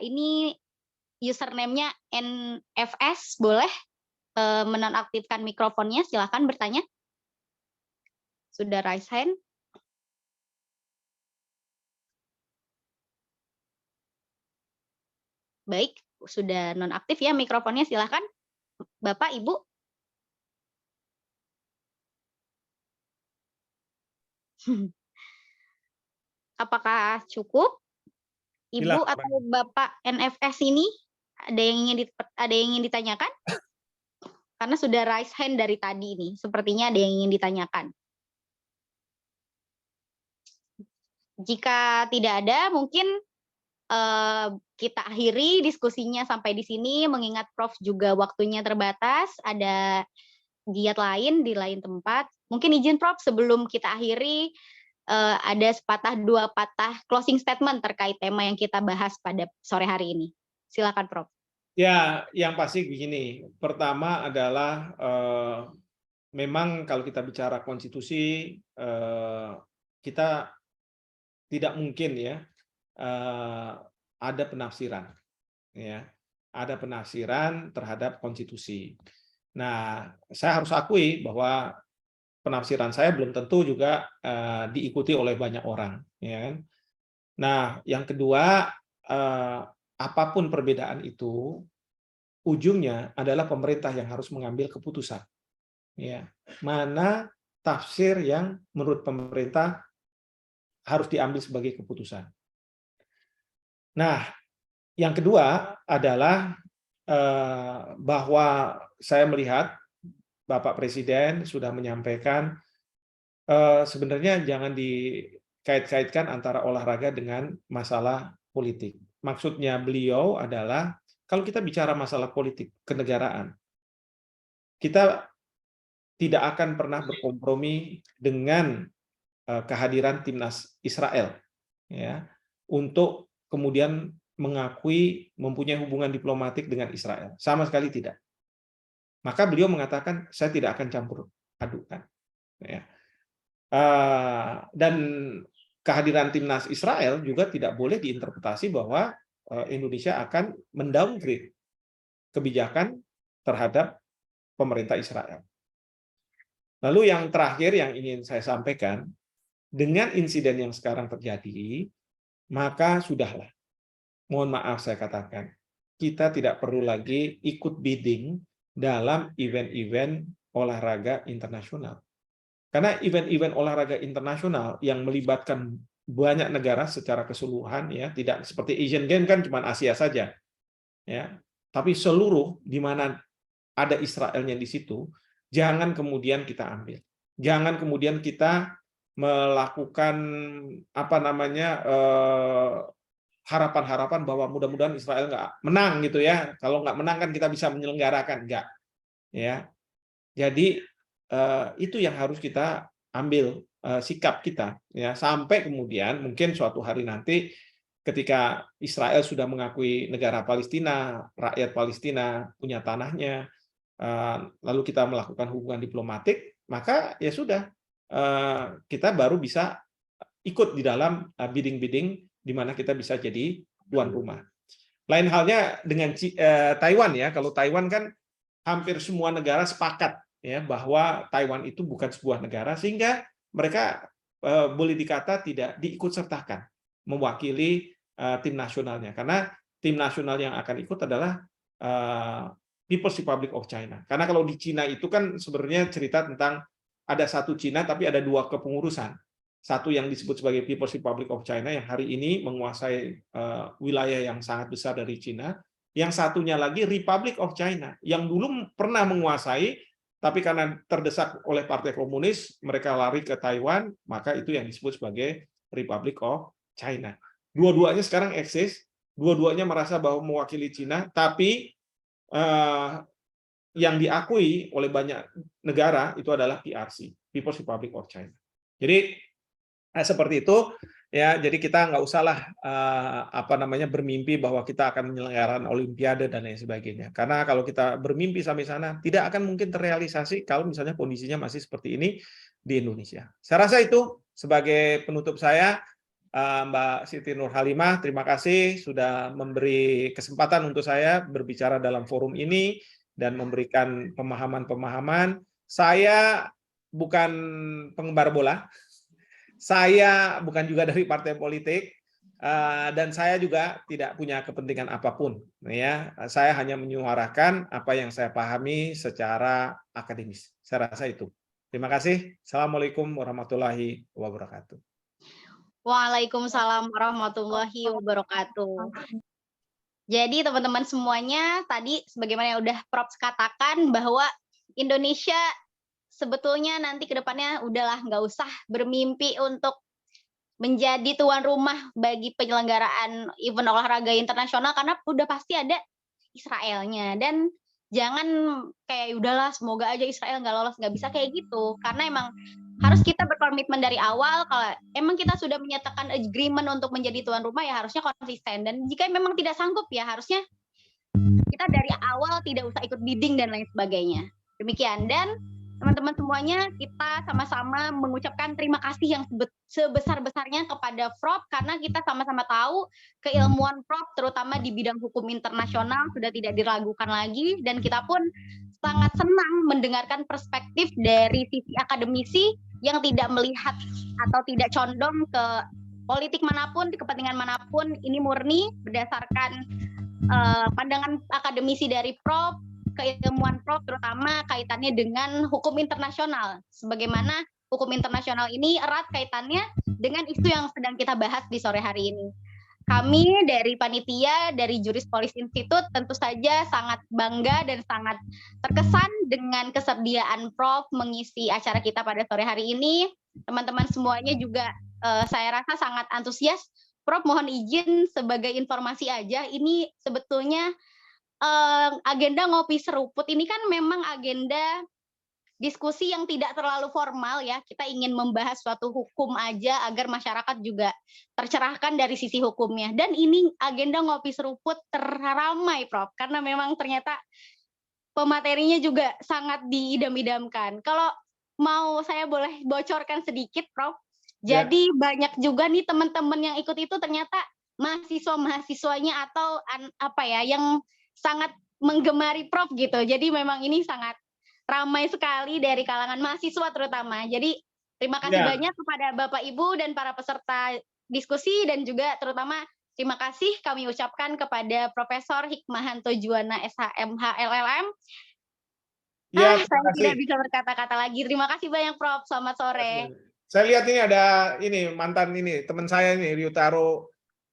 ini username-nya NFS, boleh menonaktifkan mikrofonnya, silahkan bertanya. Sudah raise hand. Baik, sudah nonaktif ya mikrofonnya, silakan Bapak, Ibu. Apakah cukup? Ibu Silakan. atau Bapak NFS ini ada yang ingin ditanyakan? Karena sudah raise hand dari tadi ini, sepertinya ada yang ingin ditanyakan. Jika tidak ada, mungkin kita akhiri diskusinya sampai di sini, mengingat Prof juga waktunya terbatas, ada giat lain di lain tempat. Mungkin izin Prof sebelum kita akhiri, ada sepatah dua patah closing statement terkait tema yang kita bahas pada sore hari ini. Silakan Prof. Ya, yang pasti begini. Pertama adalah memang kalau kita bicara konstitusi, kita tidak mungkin ya ada penafsiran, ya, ada penafsiran terhadap konstitusi. Nah, saya harus akui bahwa penafsiran saya belum tentu juga diikuti oleh banyak orang, ya kan. Nah, yang kedua, apapun perbedaan itu, ujungnya adalah pemerintah yang harus mengambil keputusan. Ya, mana tafsir yang menurut pemerintah harus diambil sebagai keputusan. Nah, yang kedua adalah bahwa saya melihat Bapak Presiden sudah menyampaikan sebenarnya jangan dikait-kaitkan antara olahraga dengan masalah politik. Maksudnya beliau adalah kalau kita bicara masalah politik kenegaraan, kita tidak akan pernah berkompromi dengan kehadiran timnas Israel, ya, untuk kemudian mengakui mempunyai hubungan diplomatik dengan Israel. Sama sekali tidak. Maka beliau mengatakan, saya tidak akan campur adukan. Ya. Dan kehadiran timnas Israel juga tidak boleh diinterpretasi bahwa Indonesia akan mendowngrade kebijakan terhadap pemerintah Israel. Lalu yang terakhir yang ingin saya sampaikan, dengan insiden yang sekarang terjadi, maka sudahlah. Mohon maaf saya katakan, kita tidak perlu lagi ikut bidding dalam event-event olahraga internasional. Karena event-event olahraga internasional yang melibatkan banyak negara secara keseluruhan, ya, tidak seperti Asian Games kan cuma Asia saja, ya, tapi seluruh di mana ada Israelnya di situ, jangan kemudian kita ambil, jangan kemudian kita melakukan harapan-harapan bahwa mudah-mudahan Israel nggak menang gitu ya. Kalau nggak menang kan kita bisa menyelenggarakan, nggak, ya. Jadi itu yang harus kita ambil sikap kita, ya, sampai kemudian mungkin suatu hari nanti ketika Israel sudah mengakui negara Palestina, rakyat Palestina punya tanahnya, lalu kita melakukan hubungan diplomatik, maka ya sudah, kita baru bisa ikut di dalam bidding-bidding di mana kita bisa jadi tuan rumah. Lain halnya dengan Taiwan, ya. Kalau Taiwan kan hampir semua negara sepakat, ya, bahwa Taiwan itu bukan sebuah negara, sehingga mereka boleh dikata tidak diikutsertakan mewakili tim nasionalnya, karena tim nasional yang akan ikut adalah People's Republic of China. Karena kalau di Cina itu kan sebenarnya cerita tentang ada satu Cina tapi ada dua kepengurusan. Satu yang disebut sebagai People's Republic of China yang hari ini menguasai wilayah yang sangat besar dari Cina. Yang satunya lagi Republic of China yang dulu pernah menguasai, tapi karena terdesak oleh Partai Komunis mereka lari ke Taiwan, maka itu yang disebut sebagai Republic of China. Dua-duanya sekarang eksis, dua-duanya merasa bahwa mewakili Cina, tapi yang diakui oleh banyak negara itu adalah PRC, People's Republic of China. Jadi seperti itu, ya. Jadi kita nggak usahlah bermimpi bahwa kita akan menyelenggarakan Olimpiade dan lain sebagainya. Karena kalau kita bermimpi sampai sana, tidak akan mungkin terrealisasi kalau misalnya kondisinya masih seperti ini di Indonesia. Saya rasa itu sebagai penutup saya. Mbak Siti Nurhalimah, terima kasih sudah memberi kesempatan untuk saya berbicara dalam forum ini dan memberikan pemahaman-pemahaman. Saya bukan penggemar bola, saya bukan juga dari partai politik, dan saya juga tidak punya kepentingan apapun, ya. Saya hanya menyuarakan apa yang saya pahami secara akademis. Saya rasa itu. Terima kasih. Assalamualaikum warahmatullahi wabarakatuh. Waalaikumsalam warahmatullahi wabarakatuh. Jadi teman-teman semuanya, tadi sebagaimana yang udah Prof katakan bahwa Indonesia sebetulnya nanti ke depannya udahlah nggak usah bermimpi untuk menjadi tuan rumah bagi penyelenggaraan event olahraga internasional karena udah pasti ada Israelnya. Dan jangan kayak udahlah semoga aja Israel nggak lolos, nggak bisa kayak gitu. Karena emang harus kita berkomitmen dari awal kalau emang kita sudah menyatakan agreement untuk menjadi tuan rumah ya harusnya konsisten. Dan jika memang tidak sanggup ya harusnya kita dari awal tidak usah ikut bidding dan lain sebagainya. Demikian. Dan teman-teman semuanya kita sama-sama mengucapkan terima kasih yang sebesar-besarnya kepada Prof karena kita sama-sama tahu keilmuan Prof terutama di bidang hukum internasional sudah tidak diragukan lagi dan kita pun sangat senang mendengarkan perspektif dari sisi akademisi yang tidak melihat atau tidak condong ke politik manapun, di kepentingan manapun, ini murni berdasarkan pandangan akademisi dari Prof, keilmuan Prof terutama kaitannya dengan hukum internasional. Sebagaimana hukum internasional ini erat kaitannya dengan isu yang sedang kita bahas di sore hari ini. Kami dari panitia, dari Juris Police Institute tentu saja sangat bangga dan sangat terkesan dengan kesediaan Prof mengisi acara kita pada sore hari ini. Teman-teman semuanya juga saya rasa sangat antusias. Prof mohon izin sebagai informasi aja, ini sebetulnya agenda ngopi seruput ini kan memang agenda diskusi yang tidak terlalu formal ya. Kita ingin membahas suatu hukum aja agar masyarakat juga tercerahkan dari sisi hukumnya. Dan ini agenda ngopi seruput terramai, Prof. Karena memang ternyata pematerinya juga sangat diidam-idamkan. Kalau mau saya boleh bocorkan sedikit, Prof. Ya. Jadi banyak juga nih teman-teman yang ikut itu ternyata mahasiswa-mahasiswanya atau apa ya yang sangat menggemari Prof gitu. Jadi memang ini sangat ramai sekali dari kalangan mahasiswa terutama. Jadi terima kasih Ya. banyak kepada Bapak Ibu dan para peserta diskusi dan juga terutama terima kasih kami ucapkan kepada Profesor Hikmahanto Juwana SHMH LLM. Ya, terima Saya kasih. tidak bisa berkata-kata lagi. Terima kasih banyak Prof. Selamat sore. Saya lihat ini ada mantan teman saya Ryutaro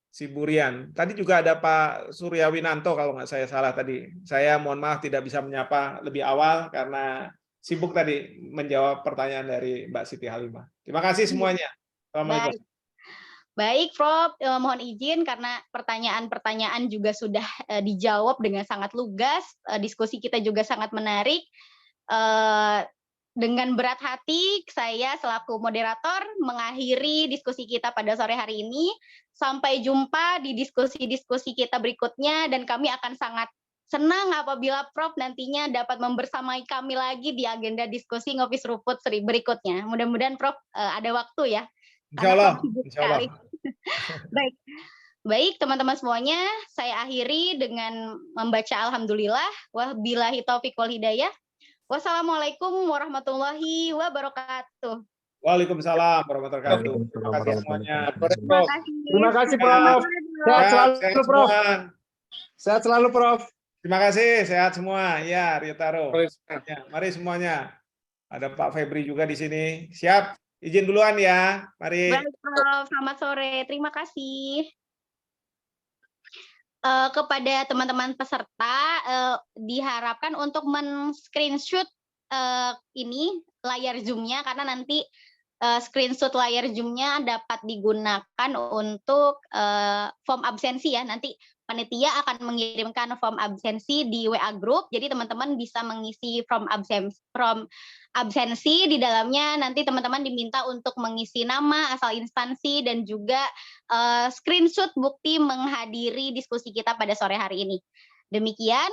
Siburian. Tadi juga ada Pak Surya Winanto kalau nggak saya salah tadi. Saya mohon maaf tidak bisa menyapa lebih awal karena sibuk tadi menjawab pertanyaan dari Mbak Siti Halimah. Terima kasih semuanya. Assalamualaikum. Baik, Prof. Mohon izin karena pertanyaan-pertanyaan juga sudah dijawab dengan sangat lugas. Diskusi kita juga sangat menarik. Dengan berat hati, saya selaku moderator mengakhiri diskusi kita pada sore hari ini. Sampai jumpa di diskusi-diskusi kita berikutnya, dan kami akan sangat senang apabila Prof nantinya dapat membersamai kami lagi di agenda diskusi Ngopi Seruput seri berikutnya. Mudah-mudahan Prof ada waktu ya. Insya Allah. Insya Allah. Baik, teman-teman semuanya, saya akhiri dengan membaca Alhamdulillah. Wabillahi taufiq wal hidayah. Wassalamualaikum warahmatullahi wabarakatuh. Waalaikumsalam warahmatullahi wabarakatuh. Terima kasih semuanya. Terima kasih. Terima kasih, Prof. Sehat selalu, Prof. Sehat selalu, Prof. Terima kasih, sehat semua. Ya, Ryutaro. Ya, mari semuanya. Ada Pak Febri juga di sini. Siap. Izin duluan ya. Mari. Baik, Prof. Selamat sore. Terima kasih. Kepada teman-teman peserta diharapkan untuk men-screenshot ini layar Zoom-nya karena nanti screenshot layar Zoom-nya dapat digunakan untuk form absensi ya. Nanti panitia akan mengirimkan form absensi di WA group. Jadi teman-teman bisa mengisi form absensi di dalamnya. Nanti teman-teman diminta untuk mengisi nama, asal instansi, dan juga screenshot bukti menghadiri diskusi kita pada sore hari ini. Demikian.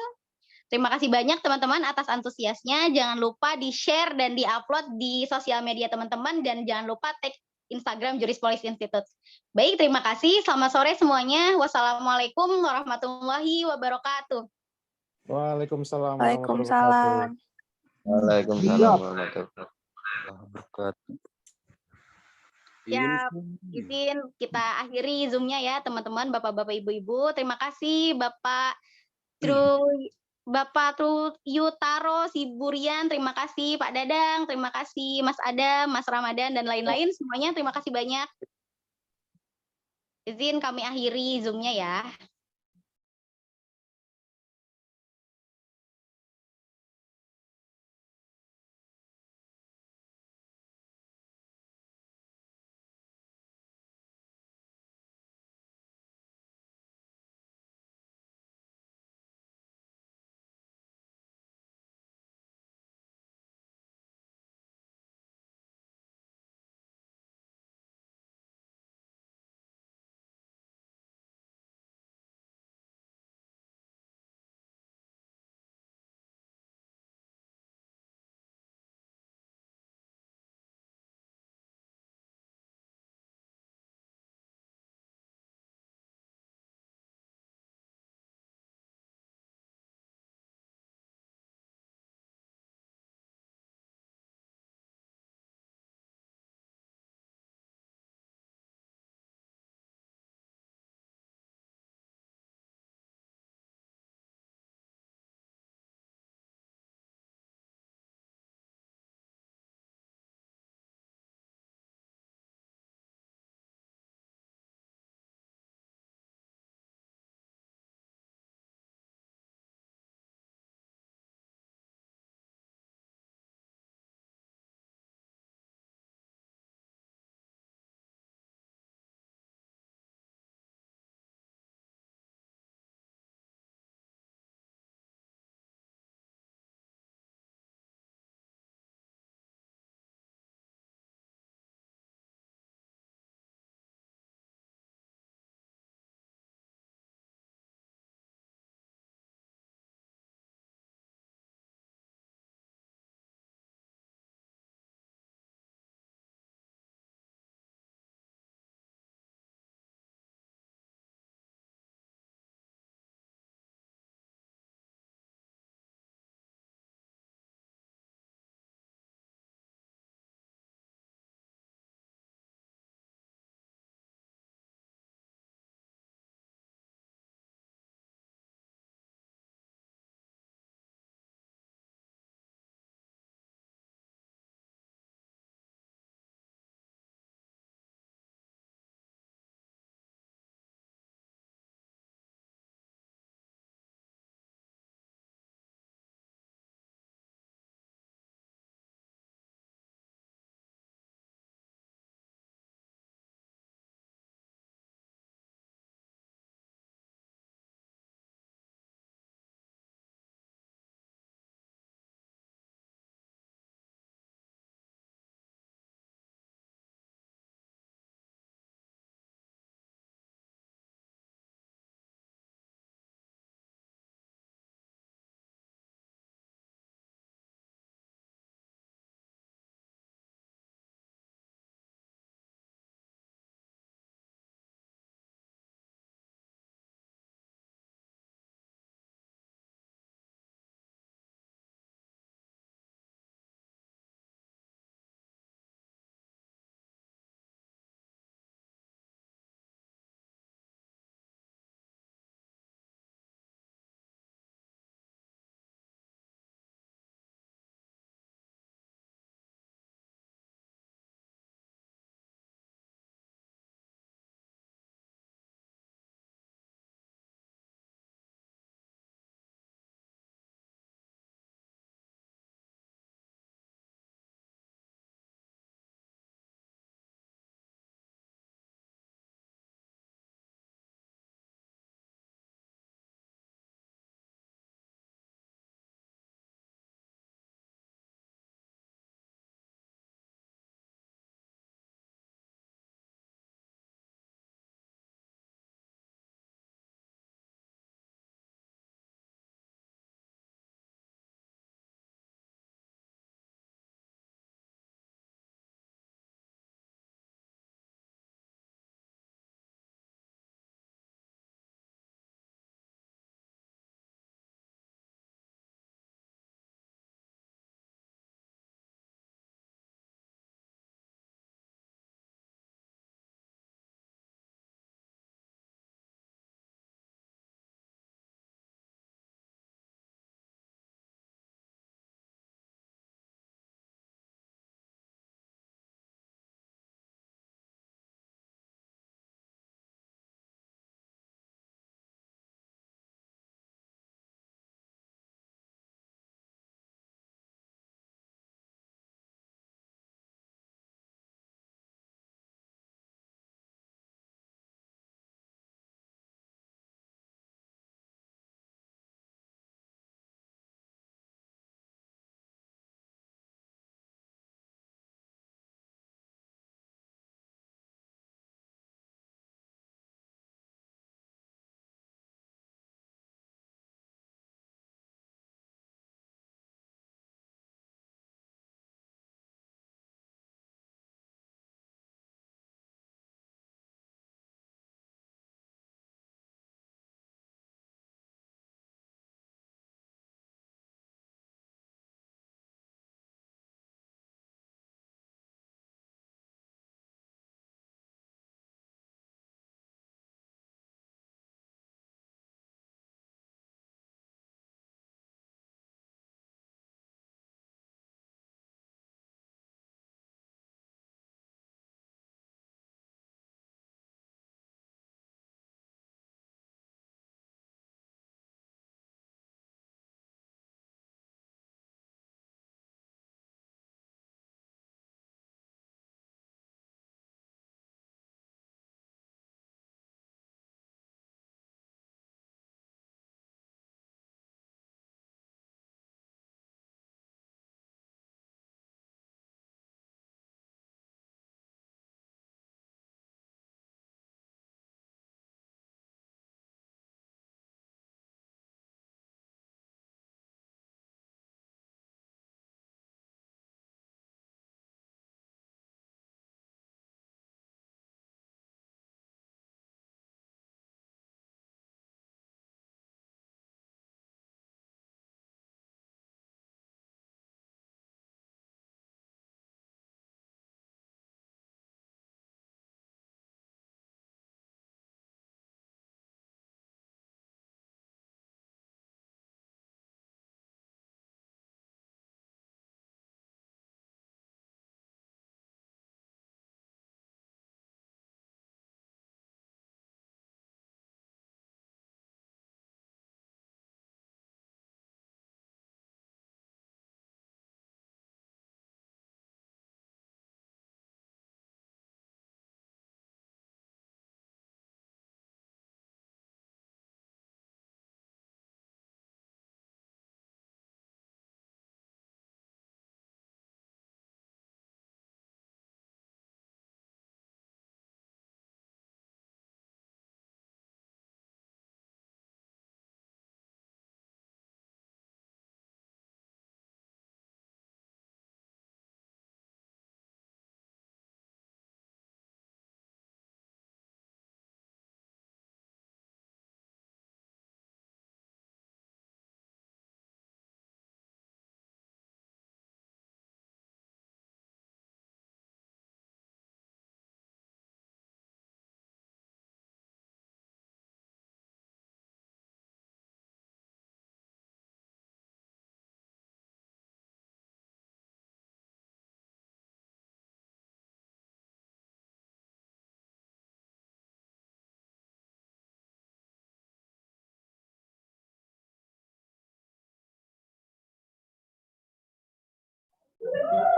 Terima kasih banyak teman-teman atas antusiasnya. Jangan lupa di-share dan di-upload di sosial media teman-teman, dan jangan lupa tag Instagram Juris Police Institute. Baik, terima kasih. Selamat sore semuanya. Wassalamualaikum warahmatullahi wabarakatuh. Waalaikumsalam. Waalaikumsalam. Waalaikumsalam warahmatullahi wabarakatuh. Ya, izin kita akhiri Zoom-nya ya teman-teman, Bapak-bapak, Ibu-ibu. Terima kasih Bapak Yutaro Siburian, terima kasih Pak Dadang, terima kasih Mas Adam, Mas Ramadan, dan lain-lain semuanya. Terima kasih banyak. Izin kami akhiri Zoom-nya ya.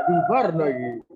Bubar lagi.